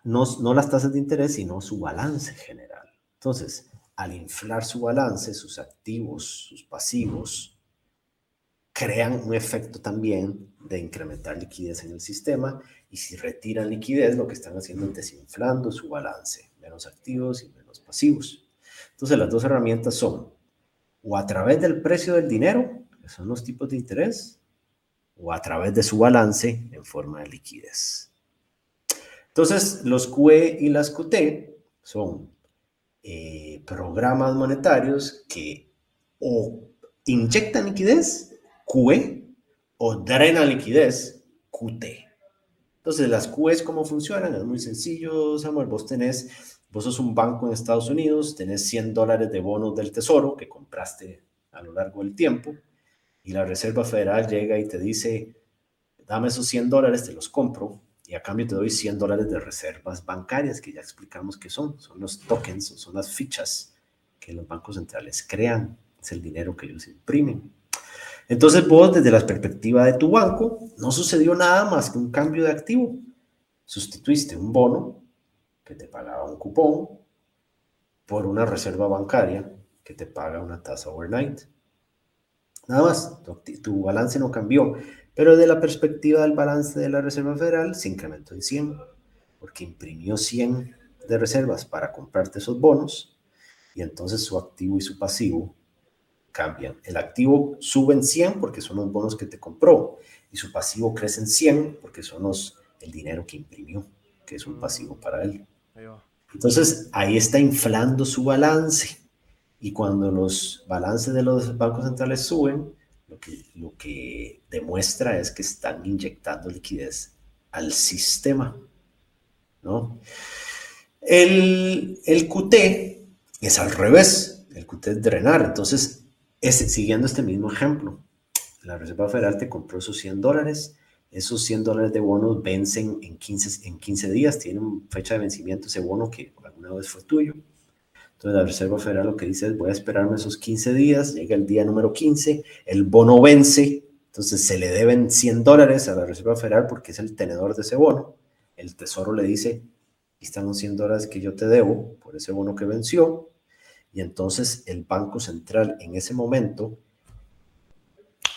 no las tasas de interés, sino su balance general. Entonces, al inflar su balance, sus activos, sus pasivos, crean un efecto también de incrementar liquidez en el sistema, y si retiran liquidez, lo que están haciendo es desinflando su balance, menos activos y menos pasivos. Entonces, las dos herramientas son o a través del precio del dinero, que son los tipos de interés, o a través de su balance en forma de liquidez. Entonces, los QE y las QT son programas monetarios que o inyectan liquidez, QE, o drenan liquidez, QT. Entonces, las QEs, ¿cómo funcionan? Es muy sencillo, Samuel. Vos sos un banco en Estados Unidos, tenés $100 de bonos del tesoro que compraste a lo largo del tiempo, y la Reserva Federal llega y te dice, dame esos $100, te los compro, y a cambio te doy $100 de reservas bancarias, que ya explicamos qué son los tokens, son las fichas que los bancos centrales crean, es el dinero que ellos imprimen. Entonces vos, desde la perspectiva de tu banco, no sucedió nada más que un cambio de activo. Sustituiste un bono que te pagaba un cupón por una reserva bancaria que te paga una tasa overnight. Nada más, tu balance no cambió, pero de la perspectiva del balance de la Reserva Federal se incrementó en 100, porque imprimió 100 de reservas para comprarte esos bonos, y entonces su activo y su pasivo cambian. El activo sube en 100 porque son los bonos que te compró, y su pasivo crece en 100 porque son el dinero que imprimió, que es un pasivo para él. Entonces ahí está inflando su balance. Y cuando los balances de los bancos centrales suben, lo que demuestra es que están inyectando liquidez al sistema, ¿no? El QT es al revés, el QT es drenar. Entonces, siguiendo este mismo ejemplo, la Reserva Federal te compró esos $100, esos $100 de bonos vencen en 15 días, tienen fecha de vencimiento ese bono que alguna vez fue tuyo. Entonces la Reserva Federal lo que dice es, voy a esperarme esos 15 días, llega el día número 15, el bono vence, entonces se le deben $100 a la Reserva Federal porque es el tenedor de ese bono. El Tesoro le dice, aquí están los $100 que yo te debo por ese bono que venció, y entonces el Banco Central en ese momento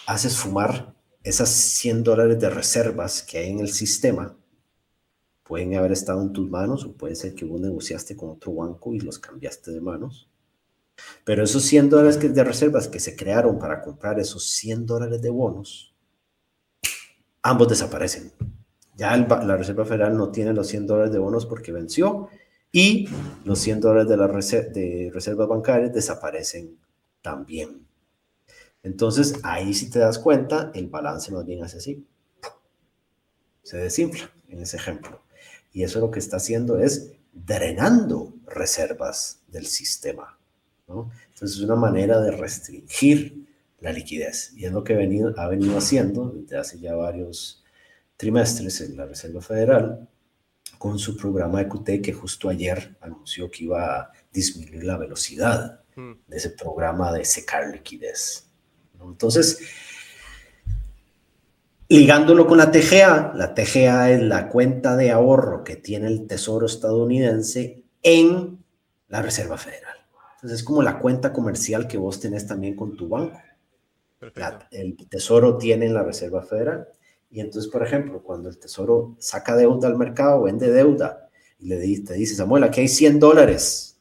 hace esfumar esas $100 de reservas que hay en el sistema. Pueden haber estado en tus manos, o puede ser que vos negociaste con otro banco y los cambiaste de manos. Pero esos $100 de reservas que se crearon para comprar esos $100 de bonos, ambos desaparecen. Ya la Reserva Federal no tiene los $100 de bonos porque venció, y los $100 de reservas bancarias desaparecen también. Entonces, ahí si te das cuenta, el balance más bien hace así. Se desinfla en ese ejemplo. Y eso lo que está haciendo es drenando reservas del sistema, ¿no? Entonces es una manera de restringir la liquidez. Y es lo que ha venido haciendo desde hace ya varios trimestres en la Reserva Federal con su programa de QT, que justo ayer anunció que iba a disminuir la velocidad de ese programa de secar liquidez, ¿no? Entonces, ligándolo con la TGA es la cuenta de ahorro que tiene el Tesoro estadounidense en la Reserva Federal. Entonces es como la cuenta comercial que vos tenés también con tu banco. El Tesoro tiene en la Reserva Federal. Y entonces, por ejemplo, cuando el Tesoro saca deuda al mercado, vende deuda, y te dice, Samuel, aquí hay $100.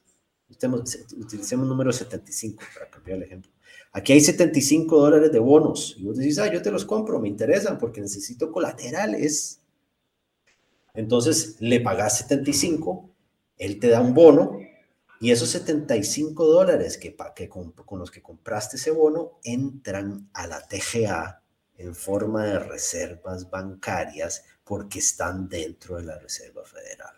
Utilicemos el número 75 para cambiar el ejemplo. Aquí hay $75 de bonos. Y vos decís, yo te los compro, me interesan porque necesito colaterales. Entonces le pagas 75, él te da un bono, y esos $75 con los que compraste ese bono entran a la TGA en forma de reservas bancarias porque están dentro de la Reserva Federal.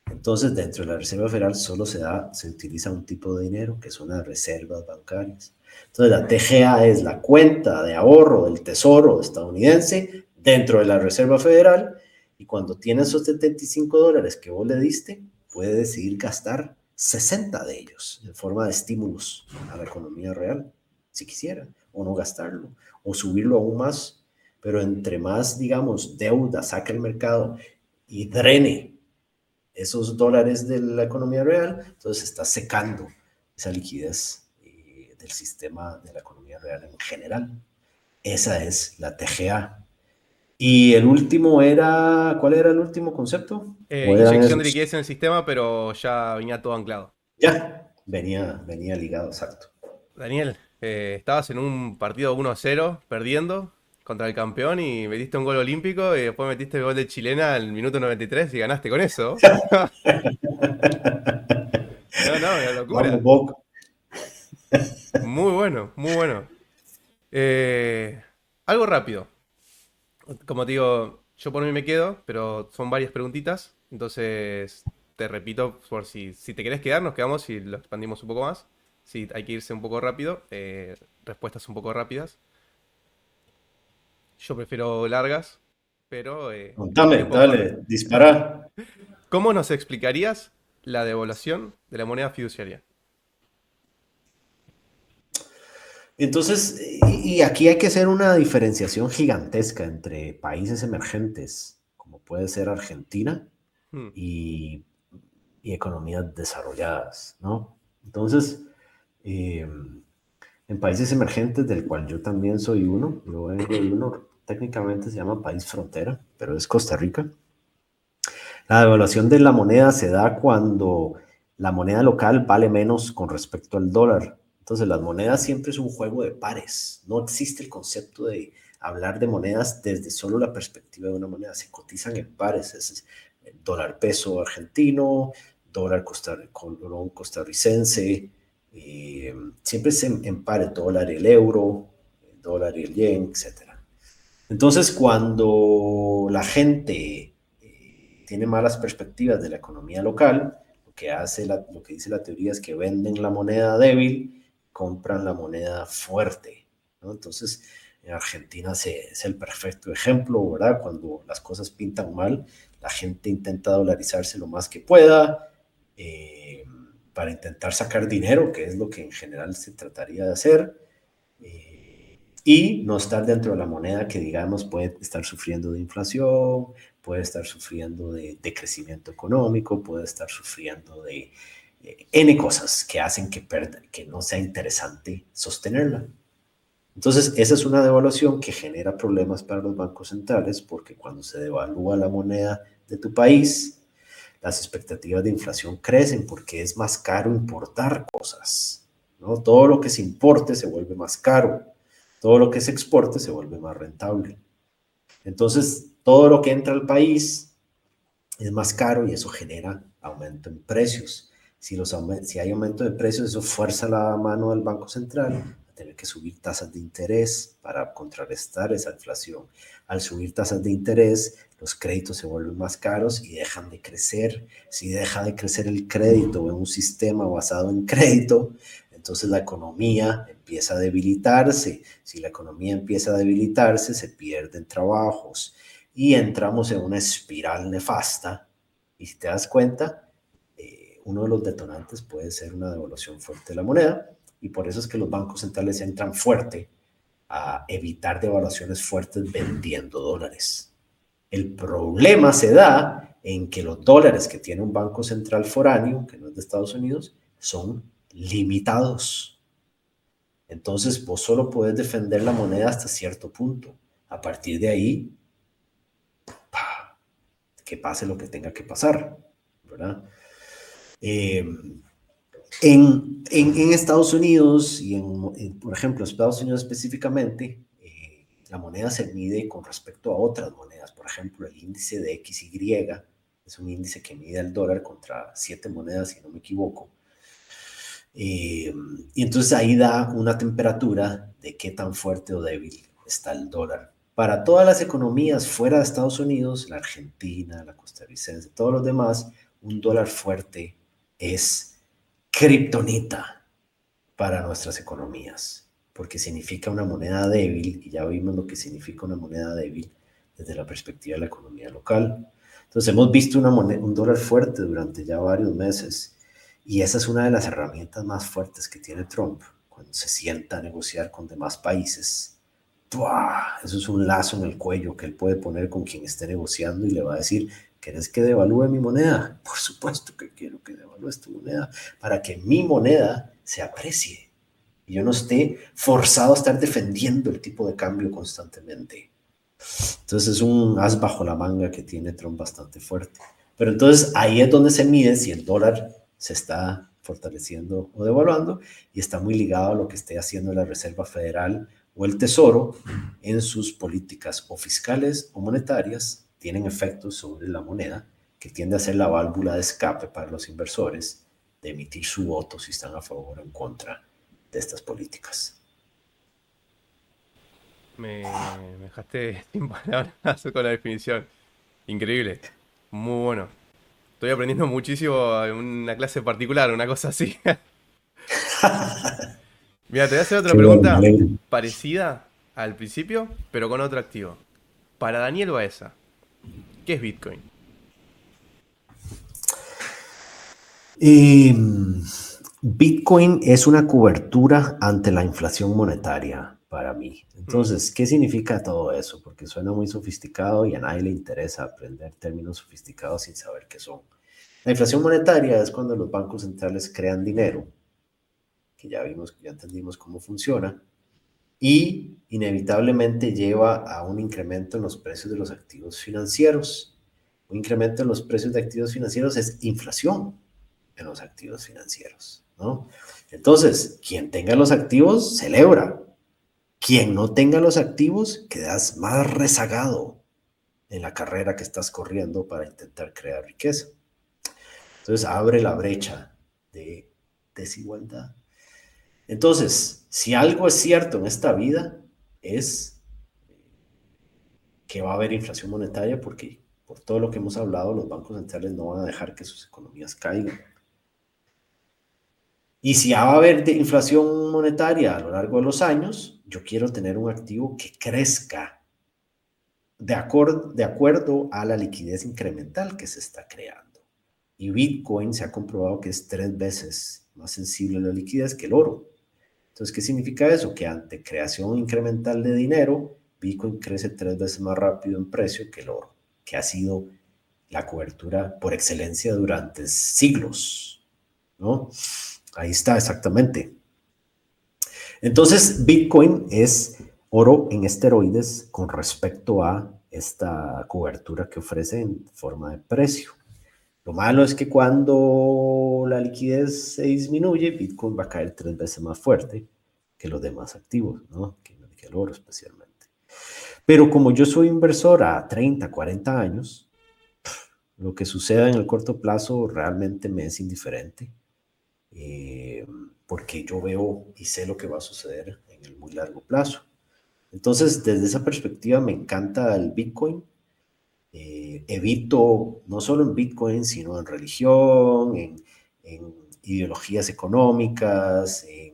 Entonces, dentro de la Reserva Federal solo se utiliza un tipo de dinero, que son las reservas bancarias. Entonces, la TGA es la cuenta de ahorro del Tesoro estadounidense dentro de la Reserva Federal, y cuando tiene esos $75 que vos le diste, puede decidir gastar 60 de ellos en forma de estímulos a la economía real, si quisiera, o no gastarlo, o subirlo aún más. Pero entre más, digamos, deuda saque el mercado y drene esos dólares de la economía real, entonces está secando esa liquidez del sistema de la economía real en general. Esa es la TGA. Y el último era, ¿cuál era el último concepto? ¿O eran Inyección de esos? liquidez en el sistema, pero ya venía todo anclado. Ya, venía ligado, exacto. Daniel, estabas en un partido 1-0 perdiendo contra el campeón y metiste un gol olímpico y después metiste el gol de chilena al minuto 93 y ganaste con eso. No, no, una Vamos, locura. Boca. Muy bueno, muy bueno. Eh, Algo rápido. Como te digo, yo por mí me quedo, pero son varias preguntitas. Entonces, te repito, por si te querés quedar, nos quedamos y lo expandimos un poco más. Si hay que irse un poco rápido, respuestas un poco rápidas. Yo prefiero largas, pero Contame, tiempo corre. dale, dispara. ¿Cómo nos explicarías la devaluación de la moneda fiduciaria? Entonces, y aquí hay que hacer una diferenciación gigantesca entre países emergentes, como puede ser Argentina, Hmm, y, y economías desarrolladas, ¿no? Entonces, eh, en países emergentes, del cual yo también soy uno, yo vengo de uno, técnicamente se llama país frontera, pero es Costa Rica. La devaluación de la moneda se da cuando la moneda local vale menos con respecto al dólar. Entonces, las monedas siempre es un juego de pares. No existe el concepto de hablar de monedas desde solo la perspectiva de una moneda. Se cotizan en pares. Es el dólar peso argentino, dólar colón costarricense. Siempre es en pares, dólar y el euro, el dólar y el yen, etcétera. Entonces, cuando la gente tiene malas perspectivas de la economía local, lo que dice la teoría es que venden la moneda débil, compran la moneda fuerte, ¿no? Entonces, en Argentina es el perfecto ejemplo, ¿verdad? Cuando las cosas pintan mal, la gente intenta dolarizarse lo más que pueda eh, para intentar sacar dinero, que es lo que en general se trataría de hacer. Y no estar dentro de la moneda que, digamos, puede estar sufriendo de inflación, puede estar sufriendo de crecimiento económico, puede estar sufriendo de N cosas que hacen que no sea interesante sostenerla. Entonces, esa es una devaluación que genera problemas para los bancos centrales, porque cuando se devalúa la moneda de tu país, las expectativas de inflación crecen porque es más caro importar cosas, ¿no? Todo lo que se importe se vuelve más caro, todo lo que se exporte se vuelve más rentable. Entonces, todo lo que entra al país es más caro y eso genera aumento en precios. Si hay aumento de precios, eso fuerza la mano del Banco Central a tener que subir tasas de interés para contrarrestar esa inflación. Al subir tasas de interés, los créditos se vuelven más caros y dejan de crecer. Si deja de crecer el crédito en un sistema basado en crédito, entonces la economía empieza a debilitarse. Si la economía empieza a debilitarse, se pierden trabajos y entramos en una espiral nefasta. Y si te das cuenta, uno de los detonantes puede ser una devaluación fuerte de la moneda, y por eso es que los bancos centrales entran fuerte a evitar devaluaciones fuertes vendiendo dólares. El problema se da en que los dólares que tiene un banco central foráneo, que no es de Estados Unidos, son limitados. Entonces vos solo puedes defender la moneda hasta cierto punto. A partir de ahí, que pase lo que tenga que pasar, ¿verdad? Eh, en Estados Unidos y por ejemplo, Estados Unidos específicamente, la moneda se mide con respecto a otras monedas. Por ejemplo, el índice de XY es un índice que mide el dólar contra 7 monedas, si no me equivoco. Y entonces ahí da una temperatura de qué tan fuerte o débil está el dólar. Para todas las economías fuera de Estados Unidos, la Argentina, la costarricense, todos los demás, un dólar fuerte es kriptonita para nuestras economías. porque significa una moneda débil, y ya vimos lo que significa una moneda débil desde la perspectiva de la economía local. Entonces hemos visto un dólar fuerte durante ya varios meses, y esa es una de las herramientas más fuertes que tiene Trump cuando se sienta a negociar con demás países. ¡Buah! Eso es un lazo en el cuello que él puede poner con quien esté negociando y le va a decir: ¿querés que devalúe mi moneda? Por supuesto que quiero que devalúes tu moneda para que mi moneda se aprecie y yo no esté forzado a estar defendiendo el tipo de cambio constantemente. Entonces es un as bajo la manga que tiene Trump bastante fuerte. Pero entonces ahí es donde se mide si el dólar se está fortaleciendo o devaluando, y está muy ligado a lo que esté haciendo la Reserva Federal o el Tesoro en sus políticas o fiscales o monetarias. Tienen efectos sobre la moneda, que tiende a ser la válvula de escape para los inversores de emitir su voto si están a favor o en contra de estas políticas. Me dejaste sin palabras con la definición. Increíble. Muy bueno. Estoy aprendiendo muchísimo en una clase particular, una cosa así. Mira, te voy a hacer otra Qué bueno, me pregunta alegro. parecida al principio, pero con otro activo. Para Daniel Baeza, ¿qué es Bitcoin? Eh, Bitcoin es una cobertura ante la inflación monetaria para mí. Mm, Entonces, ¿qué significa todo eso? Porque suena muy sofisticado y a nadie le interesa aprender términos sofisticados sin saber qué son. La inflación monetaria es cuando los bancos centrales crean dinero, que ya vimos, ya entendimos cómo funciona, y inevitablemente lleva a un incremento en los precios de los activos financieros. Un incremento en los precios de activos financieros es inflación en los activos financieros, ¿no? Entonces, quien tenga los activos, celebra. Quien no tenga los activos, quedas más rezagado en la carrera que estás corriendo para intentar crear riqueza. Entonces, abre la brecha de desigualdad. Entonces, si algo es cierto en esta vida, es que va a haber inflación monetaria, porque por todo lo que hemos hablado, los bancos centrales no van a dejar que sus economías caigan. Y si va a haber inflación monetaria a lo largo de los años, yo quiero tener un activo que crezca de acuerdo a la liquidez incremental que se está creando. Y Bitcoin se ha comprobado que es 3 veces más sensible a la liquidez que el oro. Entonces, ¿qué significa eso? Que ante creación incremental de dinero, Bitcoin crece 3 veces más rápido en precio que el oro, que ha sido la cobertura por excelencia durante siglos, ¿no? Ahí está, exactamente. Entonces, Bitcoin es oro en esteroides con respecto a esta cobertura que ofrece en forma de precio. Lo malo es que cuando la liquidez se disminuye, Bitcoin va a caer 3 veces más fuerte que los demás activos, ¿no? Que el oro especialmente. Pero como yo soy inversor a 30, 40 años, lo que suceda en el corto plazo realmente me es indiferente, eh, porque yo veo y sé lo que va a suceder en el muy largo plazo. Entonces, desde esa perspectiva me encanta el Bitcoin. Evito, no solo en Bitcoin, sino en religión, en ideologías económicas, en,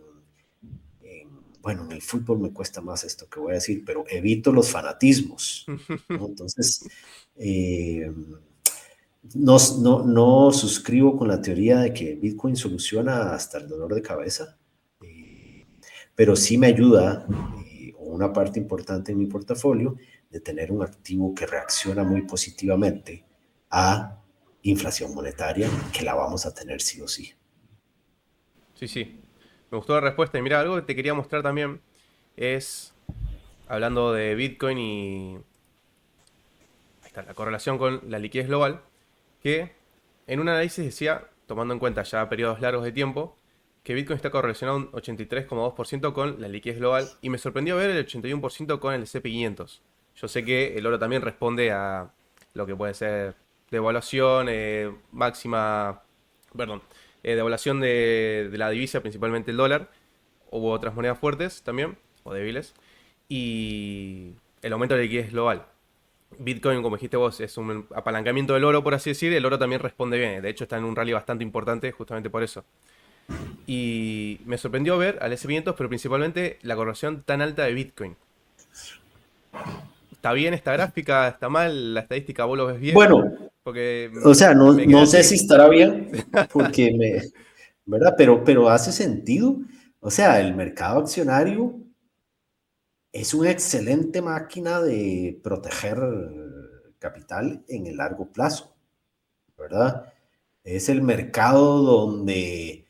bueno, en el fútbol me cuesta más esto que voy a decir, pero evito los fanatismos, ¿no? Entonces, eh, no suscribo con la teoría de que Bitcoin soluciona hasta el dolor de cabeza, eh, pero sí me ayuda, o una parte importante en mi portafolio, de tener un activo que reacciona muy positivamente a inflación monetaria, que la vamos a tener sí o sí. sí, sí. Me gustó la respuesta. Y mira, algo que te quería mostrar también es, hablando de Bitcoin y ahí está, la correlación con la liquidez global, que en un análisis decía, tomando en cuenta ya periodos largos de tiempo, que Bitcoin está correlacionado un 83,2% con la liquidez global y me sorprendió ver el 81% con el SP500. Yo sé que el oro también responde a lo que puede ser devaluación máxima, perdón, devaluación de la divisa, principalmente el dólar. Hubo otras monedas fuertes también, o débiles, y el aumento de la liquidez global. Bitcoin, como dijiste vos, es un apalancamiento del oro, por así decir. El oro también responde bien. De hecho, está en un rally bastante importante justamente por eso. Y me sorprendió ver al S500, pero principalmente la correlación tan alta de Bitcoin. ¿Está bien esta gráfica? ¿Está mal? ¿La estadística vos lo ves bien? Bueno, Porque o sea, me quedé no sé si así. estará bien, porque ¿verdad? Pero hace sentido. O sea, el mercado accionario es una excelente máquina de proteger capital en el largo plazo, ¿verdad? Es el mercado donde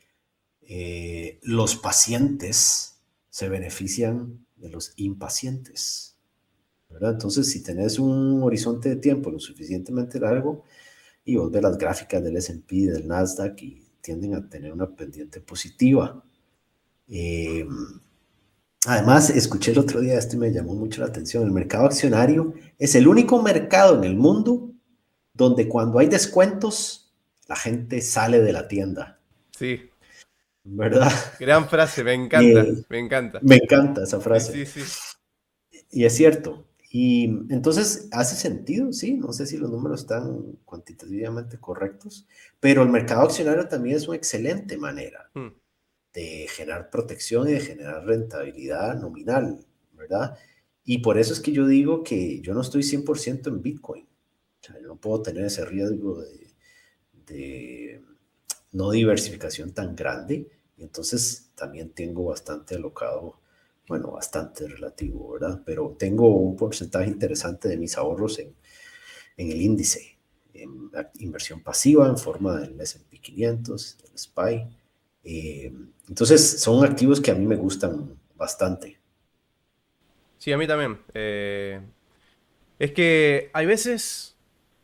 los pacientes se benefician de los impacientes, ¿verdad? Entonces, si tenés un horizonte de tiempo lo suficientemente largo y vos ves las gráficas del S&P y del Nasdaq y tienden a tener una pendiente positiva. Eh, Además, escuché el otro día, este me llamó mucho la atención, el mercado accionario es el único mercado en el mundo donde cuando hay descuentos, la gente sale de la tienda, Sí, ¿verdad? gran frase, me encanta, Eh, me encanta. Me encanta esa Sí, frase. sí, sí. Y es cierto. Y entonces hace sentido, sí. No sé si los números están cuantitativamente correctos, pero el mercado accionario también es una excelente manera Mm. de generar protección y de generar rentabilidad nominal, ¿verdad? Y por eso es que yo digo que yo no estoy 100% en Bitcoin. O sea, yo no puedo tener ese riesgo de no diversificación tan grande. Y entonces también tengo bastante alocado, bueno, bastante relativo, ¿verdad? Pero tengo un porcentaje interesante de mis ahorros en el índice, en inversión pasiva en forma del S&P 500, del SPY. Eh, entonces, son activos que a mí me gustan bastante. Sí, a mí también. Es que hay veces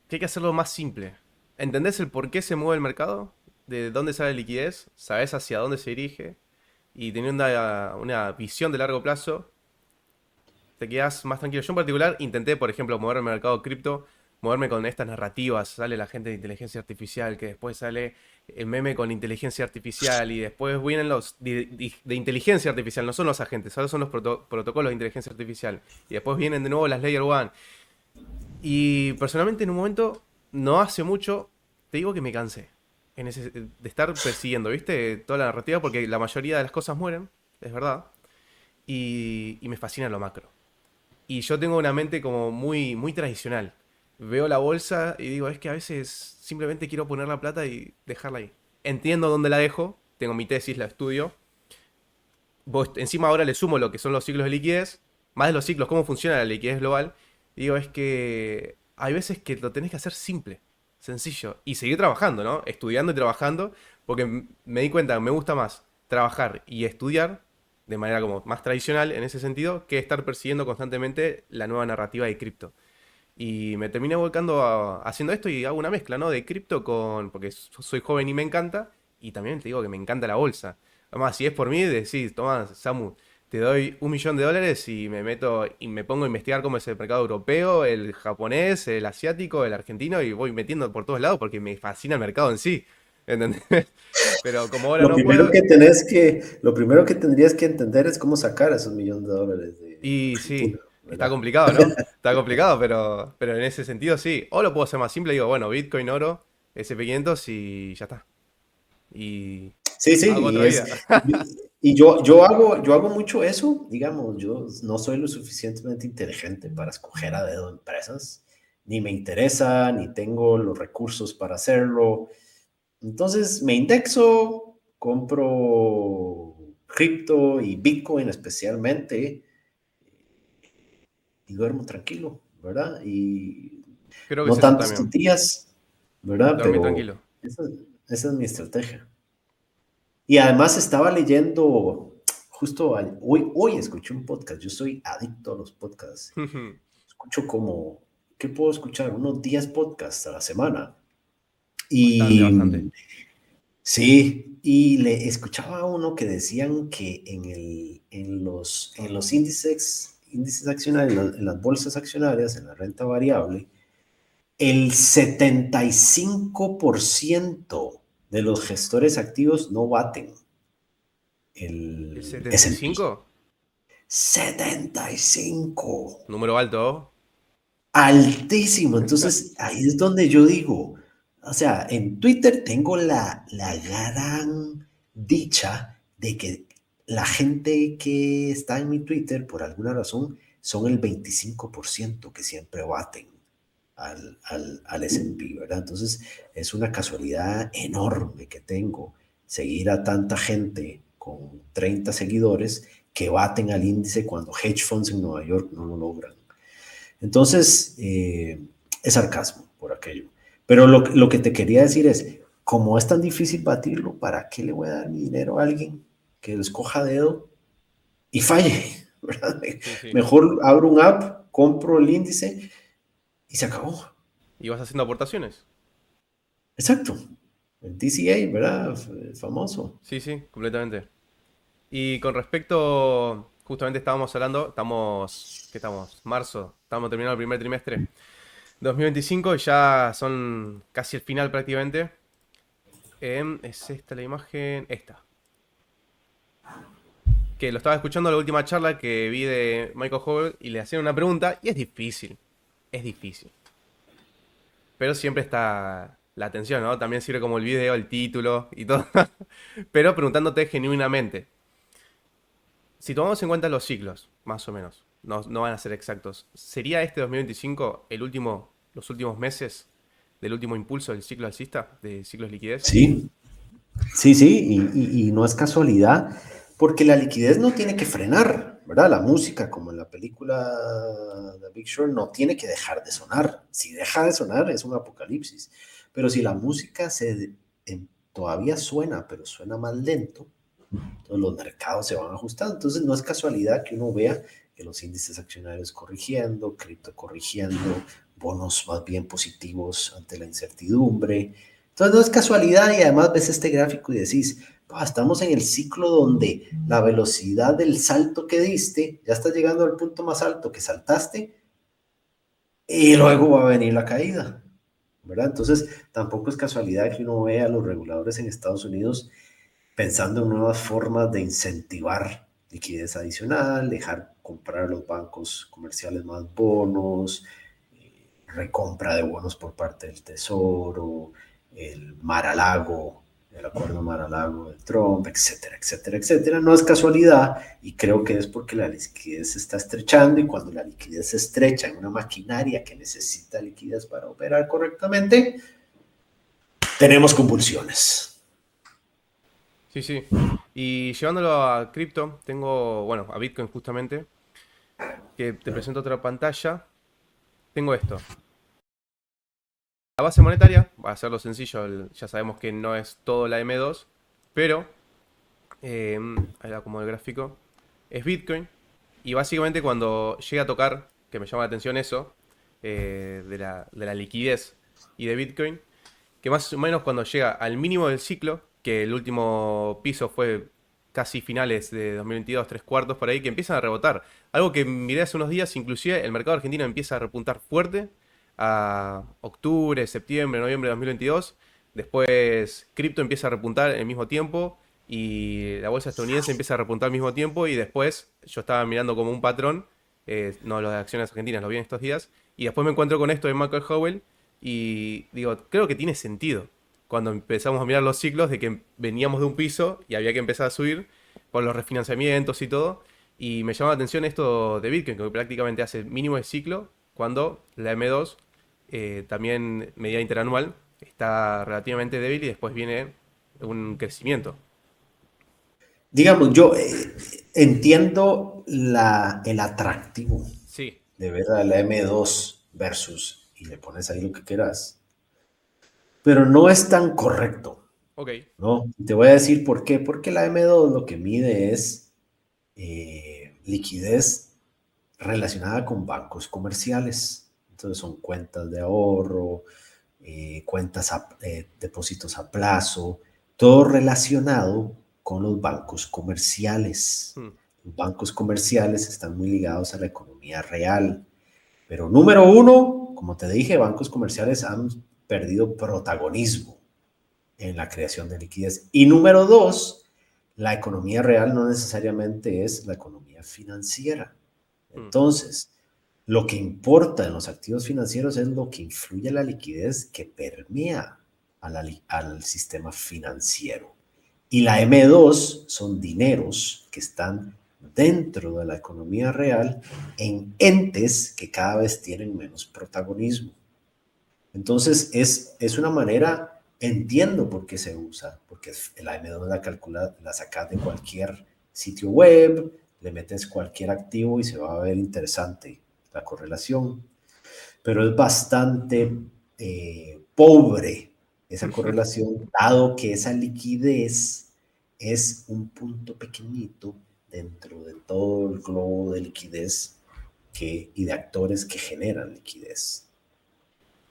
que hay que hacerlo más simple. ¿Entendés el por qué se mueve el mercado? ¿De dónde sale la liquidez? ¿Sabés hacia dónde se dirige? Y teniendo una visión de largo plazo, te quedas más tranquilo. Yo en particular intenté, por ejemplo, moverme al mercado cripto, moverme con estas narrativas. Sale la gente de inteligencia artificial, que después sale el meme con inteligencia artificial y después vienen los de inteligencia artificial, no son los agentes, solo son los protocolos de inteligencia artificial. Y después vienen de nuevo las Layer One. Y personalmente en un momento, no hace mucho, te digo que me cansé de estar persiguiendo, ¿viste? Toda la narrativa, porque la mayoría de las cosas mueren, es verdad. Y me fascina lo macro. Y yo tengo una mente como muy, muy tradicional. Veo la bolsa y digo, es que a veces simplemente quiero poner la plata y dejarla ahí. Entiendo dónde la dejo, tengo mi tesis, la estudio. Encima ahora le sumo lo que son los ciclos de liquidez, más de los ciclos, cómo funciona la liquidez global. Y digo, es que hay veces que lo tenés que hacer simple, sencillo. Y seguir trabajando, ¿no? Estudiando y trabajando, porque me di cuenta que me gusta más trabajar y estudiar de manera como más tradicional en ese sentido, que estar persiguiendo constantemente la nueva narrativa de cripto. Y me terminé volcando haciendo esto y hago una mezcla, ¿no? De cripto con, porque soy joven y me encanta, y también te digo que me encanta la bolsa. Además, si es por mí, decís, toma, Samu, te doy $1 millón y me meto y me pongo a investigar cómo es el mercado europeo, el japonés, el asiático, el argentino, y voy metiendo por todos lados porque me fascina el mercado en sí. ¿Entendés? Pero como ahora no puedo, Lo primero que tendrías que entender es cómo sacar esos $1 millones de y Argentina, sí, está ¿verdad? complicado, ¿no? Está complicado, pero en ese sentido sí. O lo puedo hacer más simple, digo, bueno, Bitcoin, oro, SP500 y ya está. Y Sí, sí, hago otra vida. yo hago mucho eso, digamos, yo no soy lo suficientemente inteligente para escoger a dedo empresas, ni me interesa, ni tengo los recursos para hacerlo. Entonces me indexo, compro cripto y Bitcoin especialmente y duermo tranquilo, ¿verdad? Y Creo que es no eso tantos también. días, ¿verdad? Dormir Pero tranquilo. esa, esa es mi estrategia. Y además estaba leyendo, justo hoy escuché un podcast, yo soy adicto a los podcasts. Escucho como, ¿qué puedo escuchar? Unos 10 podcasts a la semana. Bastante, Y bastante. sí, y le escuchaba a uno que decían que en los índices accionarios, en las bolsas accionarias, en la renta variable, el 75% de los gestores activos no baten ¿El el setenta y S&P. cinco 75. Número alto. Altísimo. Entonces, ahí es donde yo digo, o sea, en Twitter tengo dicha de que la gente que está en mi Twitter, por alguna razón, son el 25% que siempre baten al S&P, ¿verdad? Entonces, es una casualidad enorme que tengo seguir a tanta gente con 30 seguidores que baten al índice cuando hedge funds en Nueva York no lo logran. Entonces, es sarcasmo por aquello. Pero lo que te quería decir es, como es tan difícil batirlo, ¿para qué le voy a dar mi dinero a alguien que lo escoja a dedo y falle? ¿Verdad? Sí, sí. Mejor abro un app, compro el índice y se acabó. ¿Y vas haciendo aportaciones? Exacto. El DCA, ¿verdad? Famoso. Sí, sí, completamente. Y con respecto, justamente estábamos hablando, ¿qué estamos? Marzo, estamos terminando el primer trimestre. 2025 y ya son casi el final prácticamente. ¿Es esta la imagen? Esta. Que lo estaba escuchando en la última charla que vi de Michael Howell y le hacían una pregunta y es difícil. Es difícil. Pero siempre está la atención, ¿no? También sirve como el video, el título y todo. Pero preguntándote genuinamente. Si tomamos en cuenta los ciclos, más o menos, no van a ser exactos, ¿sería este 2025 los últimos meses del último impulso del ciclo alcista, de ciclos de liquidez? Sí, sí, sí, y no es casualidad, porque la liquidez no tiene que frenar, ¿verdad? La música, como en la película The Big Short, no tiene que dejar de sonar. Si deja de sonar, es un apocalipsis. Pero si la música todavía suena, pero suena más lento, entonces los mercados se van ajustando. Entonces no es casualidad que uno vea que los índices accionarios corrigiendo, cripto corrigiendo, bonos más bien positivos ante la incertidumbre. Entonces no es casualidad y además ves este gráfico y decís, estamos en el ciclo donde la velocidad del salto que diste, ya estás llegando al punto más alto que saltaste y luego va a venir la caída, ¿verdad? Entonces tampoco es casualidad que uno vea a los reguladores en Estados Unidos pensando en nuevas formas de incentivar liquidez adicional, dejar comprar a los bancos comerciales más bonos, recompra de bonos por parte del Tesoro, el Mar-a-Lago, el acuerdo Mar-a-Lago de Trump, etcétera, etcétera, etcétera. No es casualidad y creo que es porque la liquidez se está estrechando y cuando la liquidez se estrecha en una maquinaria que necesita liquidez para operar correctamente, tenemos convulsiones. Sí, sí. Y llevándolo a cripto, bueno, a Bitcoin justamente, que te presento otra pantalla. Tengo esto. La base monetaria, va a ser lo sencillo, ya sabemos que no es todo la M2, pero, ahí va como el gráfico, es Bitcoin. Y básicamente cuando llega a tocar, que me llama la atención eso, de la liquidez y de Bitcoin, que más o menos cuando llega al mínimo del ciclo, que el último piso fue casi finales de 2022, tres cuartos por ahí, que empiezan a rebotar. Algo que miré hace unos días, inclusive el mercado argentino empieza a repuntar fuerte a octubre, septiembre, noviembre de 2022. Después cripto empieza a repuntar al mismo tiempo y la bolsa estadounidense empieza a repuntar al mismo tiempo y después yo estaba mirando como un patrón, no las acciones argentinas, lo vi en estos días, y después me encuentro con esto de Michael Howell y digo, creo que tiene sentido cuando empezamos a mirar los ciclos de que veníamos de un piso y había que empezar a subir por los refinanciamientos y todo. Y me llama la atención esto de Bitcoin, que prácticamente hace mínimo de ciclo, cuando la M2, también medida interanual, está relativamente débil y después viene un crecimiento. Digamos, yo entiendo el atractivo Sí, de ver a la M2 versus, y le pones ahí lo que quieras, pero no es tan correcto, ok. ¿no? Te voy a decir por qué. Porque la M2 lo que mide es liquidez relacionada con bancos comerciales. Entonces son cuentas de ahorro, depósitos a plazo, todo relacionado con los bancos comerciales. Hmm, Los bancos comerciales están muy ligados a la economía real. Pero número uno, como te dije, bancos comerciales han perdido protagonismo en la creación de liquidez. Y número dos, la economía real no necesariamente es la economía financiera. hmm, Entonces, lo que importa en los activos financieros es lo que influye en la liquidez que permea al sistema financiero. Y la M2 son dineros que están dentro de la economía real en entes que cada vez tienen menos protagonismo. Entonces, es una manera, entiendo por qué se usa, porque la M2 la sacas de cualquier sitio web, le metes cualquier activo y se va a ver interesante la correlación, pero es bastante pobre esa correlación, dado que esa liquidez es un punto pequeñito dentro de todo el globo de liquidez y de actores que generan liquidez.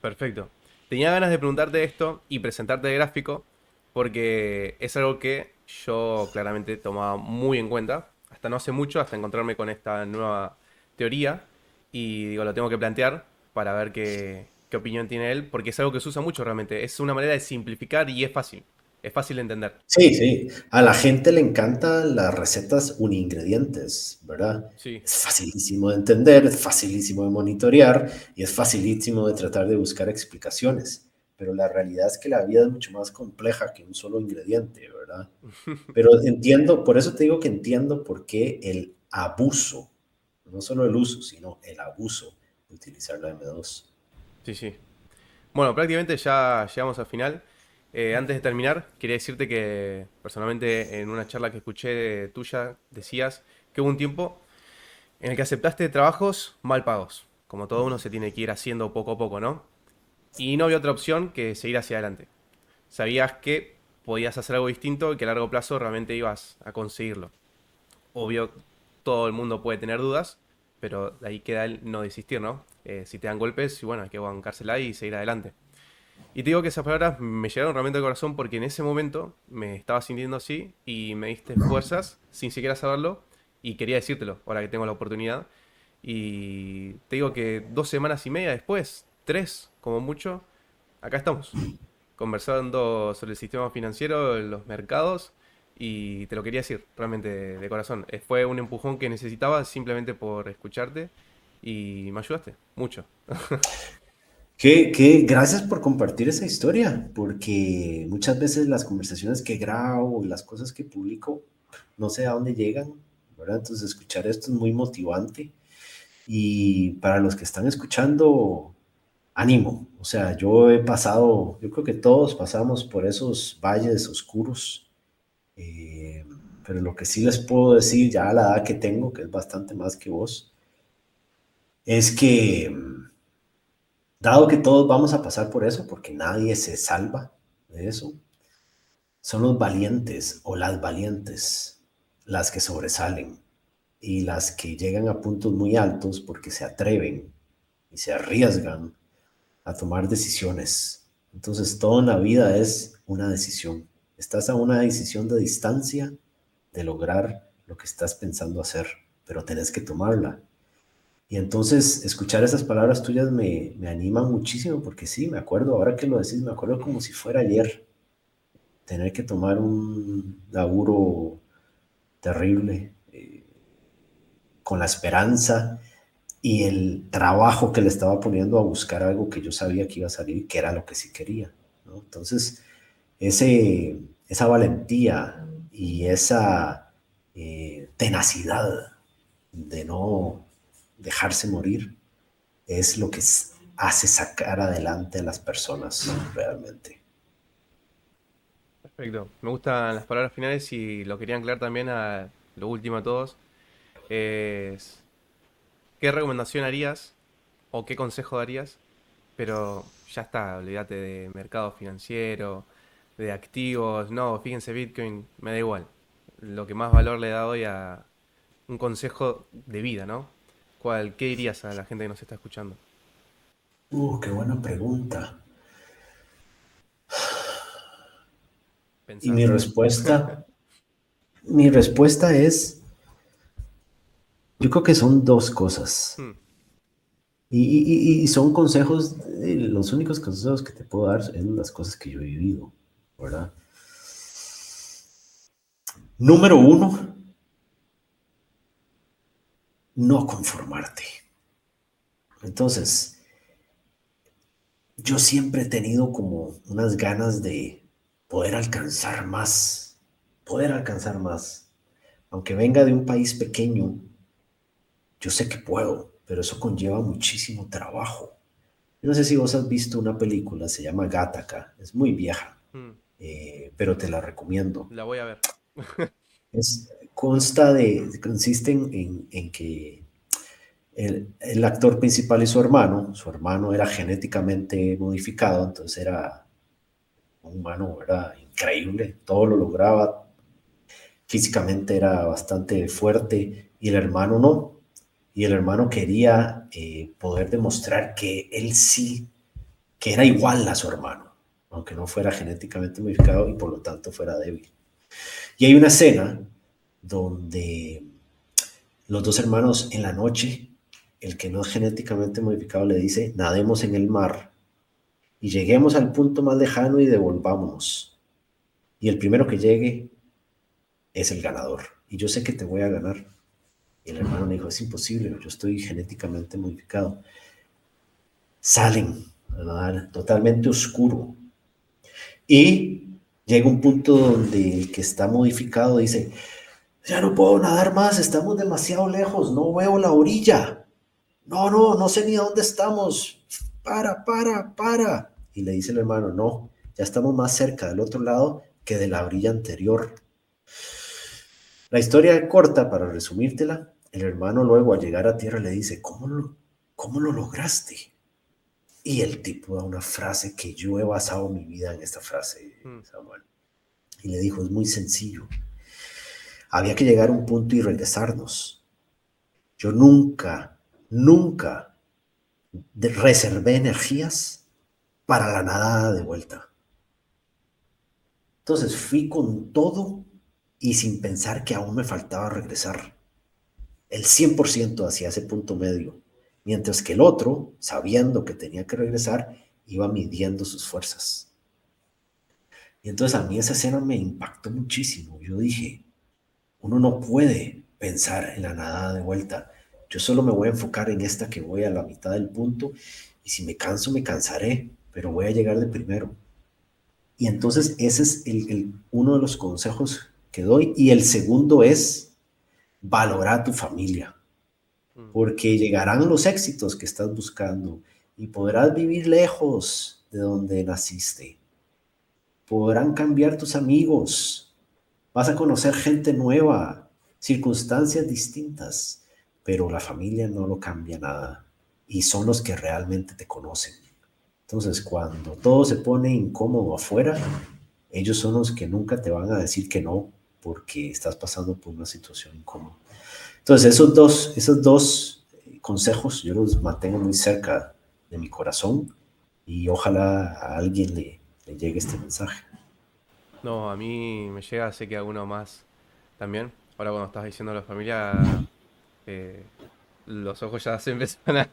Perfecto. Tenía ganas de preguntarte esto y presentarte el gráfico porque es algo que yo claramente tomaba muy en cuenta, hasta no hace mucho, hasta encontrarme con esta nueva teoría y digo, lo tengo que plantear para ver qué opinión tiene él, porque es algo que se usa mucho realmente. Es una manera de simplificar y es fácil de entender. Sí, sí. A la gente le encantan las recetas uningredientes, ¿verdad? Sí, Es facilísimo de entender, es facilísimo de monitorear y es facilísimo de tratar de buscar explicaciones. Pero la realidad es que la vida es mucho más compleja que un solo ingrediente, ¿verdad? Pero entiendo, por eso te digo que entiendo por qué el abuso, no solo el uso, sino el abuso de utilizar la M2. sí, sí. Bueno, prácticamente ya llegamos al final. Antes de terminar, quería decirte que personalmente en una charla que escuché tuya decías que hubo un tiempo en el que aceptaste trabajos mal pagos, como todo uno se tiene que ir haciendo poco a poco, ¿no? Y no había otra opción que seguir hacia adelante. Sabías que podías hacer algo distinto y que a largo plazo realmente ibas a conseguirlo. Obvio, todo el mundo puede tener dudas, pero de ahí queda el no desistir, ¿no? Si te dan golpes, y bueno, hay que bancársela y seguir adelante. Y te digo que esas palabras me llegaron realmente al corazón porque en ese momento me estaba sintiendo así y me diste fuerzas sin siquiera saberlo y quería decírtelo ahora que tengo la oportunidad. Y te digo que 2 semanas y media después, 3 como mucho, acá estamos, conversando sobre el sistema financiero, los mercados y te lo quería decir realmente de corazón. Fue un empujón que necesitaba simplemente por escucharte y me ayudaste mucho. Gracias por compartir esa historia, porque muchas veces las conversaciones que grabo, las cosas que publico, no sé a dónde llegan, ¿verdad? Entonces escuchar esto es muy motivante y para los que están escuchando, ánimo. O sea, yo he pasado, yo creo que todos pasamos por esos valles oscuros, eh, pero lo que sí les puedo decir ya a la edad que tengo, que es bastante más que vos, es que dado que todos vamos a pasar por eso, porque nadie se salva de eso, son los valientes o las valientes las que sobresalen y las que llegan a puntos muy altos porque se atreven y se arriesgan a tomar decisiones. Entonces, toda la vida es una decisión. Estás a una decisión de distancia de lograr lo que estás pensando hacer, pero tenés que tomarla. Y entonces escuchar esas palabras tuyas me anima muchísimo porque sí, me acuerdo, ahora que lo decís, me acuerdo como si fuera ayer, tener que tomar un laburo terrible, con la esperanza y el trabajo que le estaba poniendo a buscar algo que yo sabía que iba a salir, que era lo que sí quería, ¿no? Entonces, esa valentía y esa tenacidad de no dejarse morir es lo que hace sacar adelante a las personas realmente. Perfecto. Me gustan las palabras finales y lo quería anclar también a lo último de todos. Es, ¿qué recomendación harías o qué consejo darías? Pero ya está, olvídate de mercado financiero, de activos. No, fíjense Bitcoin, me da igual. Lo que más valor le da hoy a un consejo de vida, ¿no? ¿Qué dirías a la gente que nos está escuchando? Qué buena pregunta. Y Pensá. mi respuesta es, yo creo que son dos cosas. Hmm, Y son consejos, los únicos consejos que te puedo dar son las cosas que yo he vivido, ¿verdad? Número uno, no conformarte. Entonces, yo siempre he tenido como unas ganas de poder alcanzar más, poder alcanzar más. Aunque venga de un país pequeño, yo sé que puedo, pero eso conlleva muchísimo trabajo. Yo no sé si vos has visto una película, se llama Gattaca, es muy vieja, Mm, pero te la recomiendo. la voy a ver. Consiste en que el actor principal y su hermano era genéticamente modificado, entonces era un humano, era increíble, todo lo lograba, físicamente era bastante fuerte y el hermano no. Y el hermano quería poder demostrar que él sí, que era igual a su hermano, aunque no fuera genéticamente modificado y por lo tanto fuera débil. Y hay una escena donde los dos hermanos en la noche, el que no es genéticamente modificado le dice, nademos en el mar y lleguemos al punto más lejano y devolvámonos. Y el primero que llegue es el ganador. Y yo sé que te voy a ganar. Y el hermano me dijo, es imposible, yo estoy genéticamente modificado. Salen a nadar totalmente oscuro. Y llega un punto donde el que está modificado dice, ya no puedo nadar más, estamos demasiado lejos, no veo la orilla. No, no, no sé ni dónde estamos. Para. Y le dice el hermano, no, ya estamos más cerca del otro lado que de la orilla anterior. La historia corta, para resumírtela, el hermano luego al llegar a tierra le dice, cómo lo lograste? Y el tipo da una frase que yo he basado mi vida en esta frase, Mm, Samuel. Y le dijo, es muy sencillo. Había que llegar a un punto y regresarnos. Yo nunca reservé energías para la nadada de vuelta. Entonces fui con todo y sin pensar que aún me faltaba regresar. El 100% hacia ese punto medio. Mientras que el otro, sabiendo que tenía que regresar, iba midiendo sus fuerzas. Y entonces a mí esa escena me impactó muchísimo. Yo dije, uno no puede pensar en la nadada de vuelta. Yo solo me voy a enfocar en esta que voy a la mitad del punto y si me canso, me cansaré, pero voy a llegar de primero. Y entonces ese es uno de los consejos que doy. Y el segundo es valorar a tu familia, mm. porque llegarán los éxitos que estás buscando y podrás vivir lejos de donde naciste. Podrán cambiar tus amigos, vas a conocer gente nueva, circunstancias distintas, pero la familia no lo cambia nada y son los que realmente te conocen. Entonces, cuando todo se pone incómodo afuera, ellos son los que nunca te van a decir que no porque estás pasando por una situación incómoda. Entonces, esos dos consejos yo los mantengo muy cerca de mi corazón y ojalá a alguien le llegue este mensaje. No, a mí me llega, sé que a uno más también. Ahora cuando estás diciendo a la familia, eh, los ojos ya se empiezan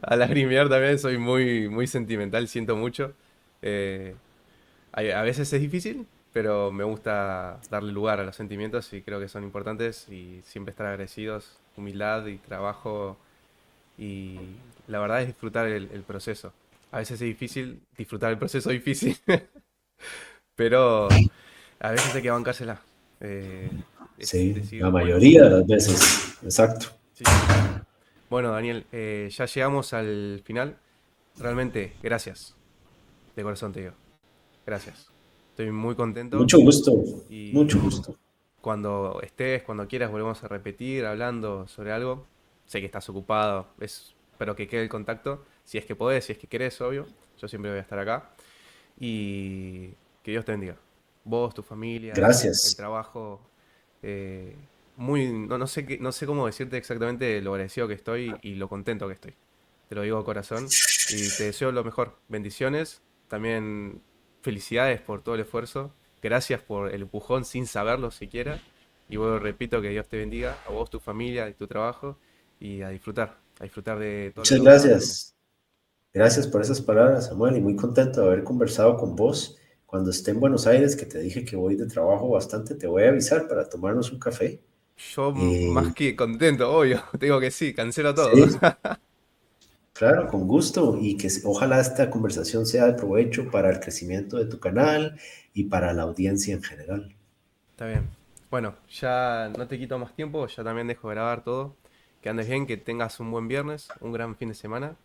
a lagrimear también. Soy muy sentimental, siento mucho. Eh, a veces es difícil, pero me gusta darle lugar a los sentimientos y creo que son importantes y siempre estar agradecidos, humildad y trabajo y la verdad es disfrutar el proceso. A veces es difícil disfrutar el proceso difícil, pero a veces hay que bancársela. Es Sí, decir, la bueno, mayoría de las veces, exacto. sí, sí, sí. Bueno, Daniel, ya llegamos al final. Realmente, gracias. De corazón te digo. Gracias. Estoy muy contento Mucho gusto, mucho y gusto. cuando estés, cuando quieras, volvemos a repetir hablando sobre algo. Sé que estás ocupado, espero que quede el contacto. Si es que podés, si es que querés, obvio. Yo siempre voy a estar acá. Y que Dios te bendiga. Vos, tu familia, el Gracias. trabajo. No sé no sé cómo decirte exactamente lo agradecido que estoy y lo contento que estoy. Te lo digo de corazón. Y te deseo lo mejor. Bendiciones. También felicidades por todo el esfuerzo. Gracias por el empujón sin saberlo siquiera. Y bueno, repito que Dios te bendiga, a vos, tu familia y tu trabajo. Y a disfrutar de todo lo Muchas que vas a hacer también. gracias. Gracias por esas palabras, Samuel, y muy contento de haber conversado con vos. Cuando esté en Buenos Aires, que te dije que voy de trabajo bastante, te voy a avisar para tomarnos un café. Yo más Eh, que contento, obvio. Te digo que sí, cancelo todo. sí, claro, con gusto, y que ojalá esta conversación sea de provecho para el crecimiento de tu canal y para la audiencia en general. Está bien. Bueno, ya no te quito más tiempo, ya también dejo de grabar todo. Que andes bien, que tengas un buen viernes, un gran fin de semana.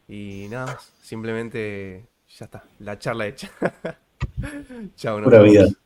Y nada más, simplemente ya está, la charla hecha. Chao, nos Pura vida. vemos.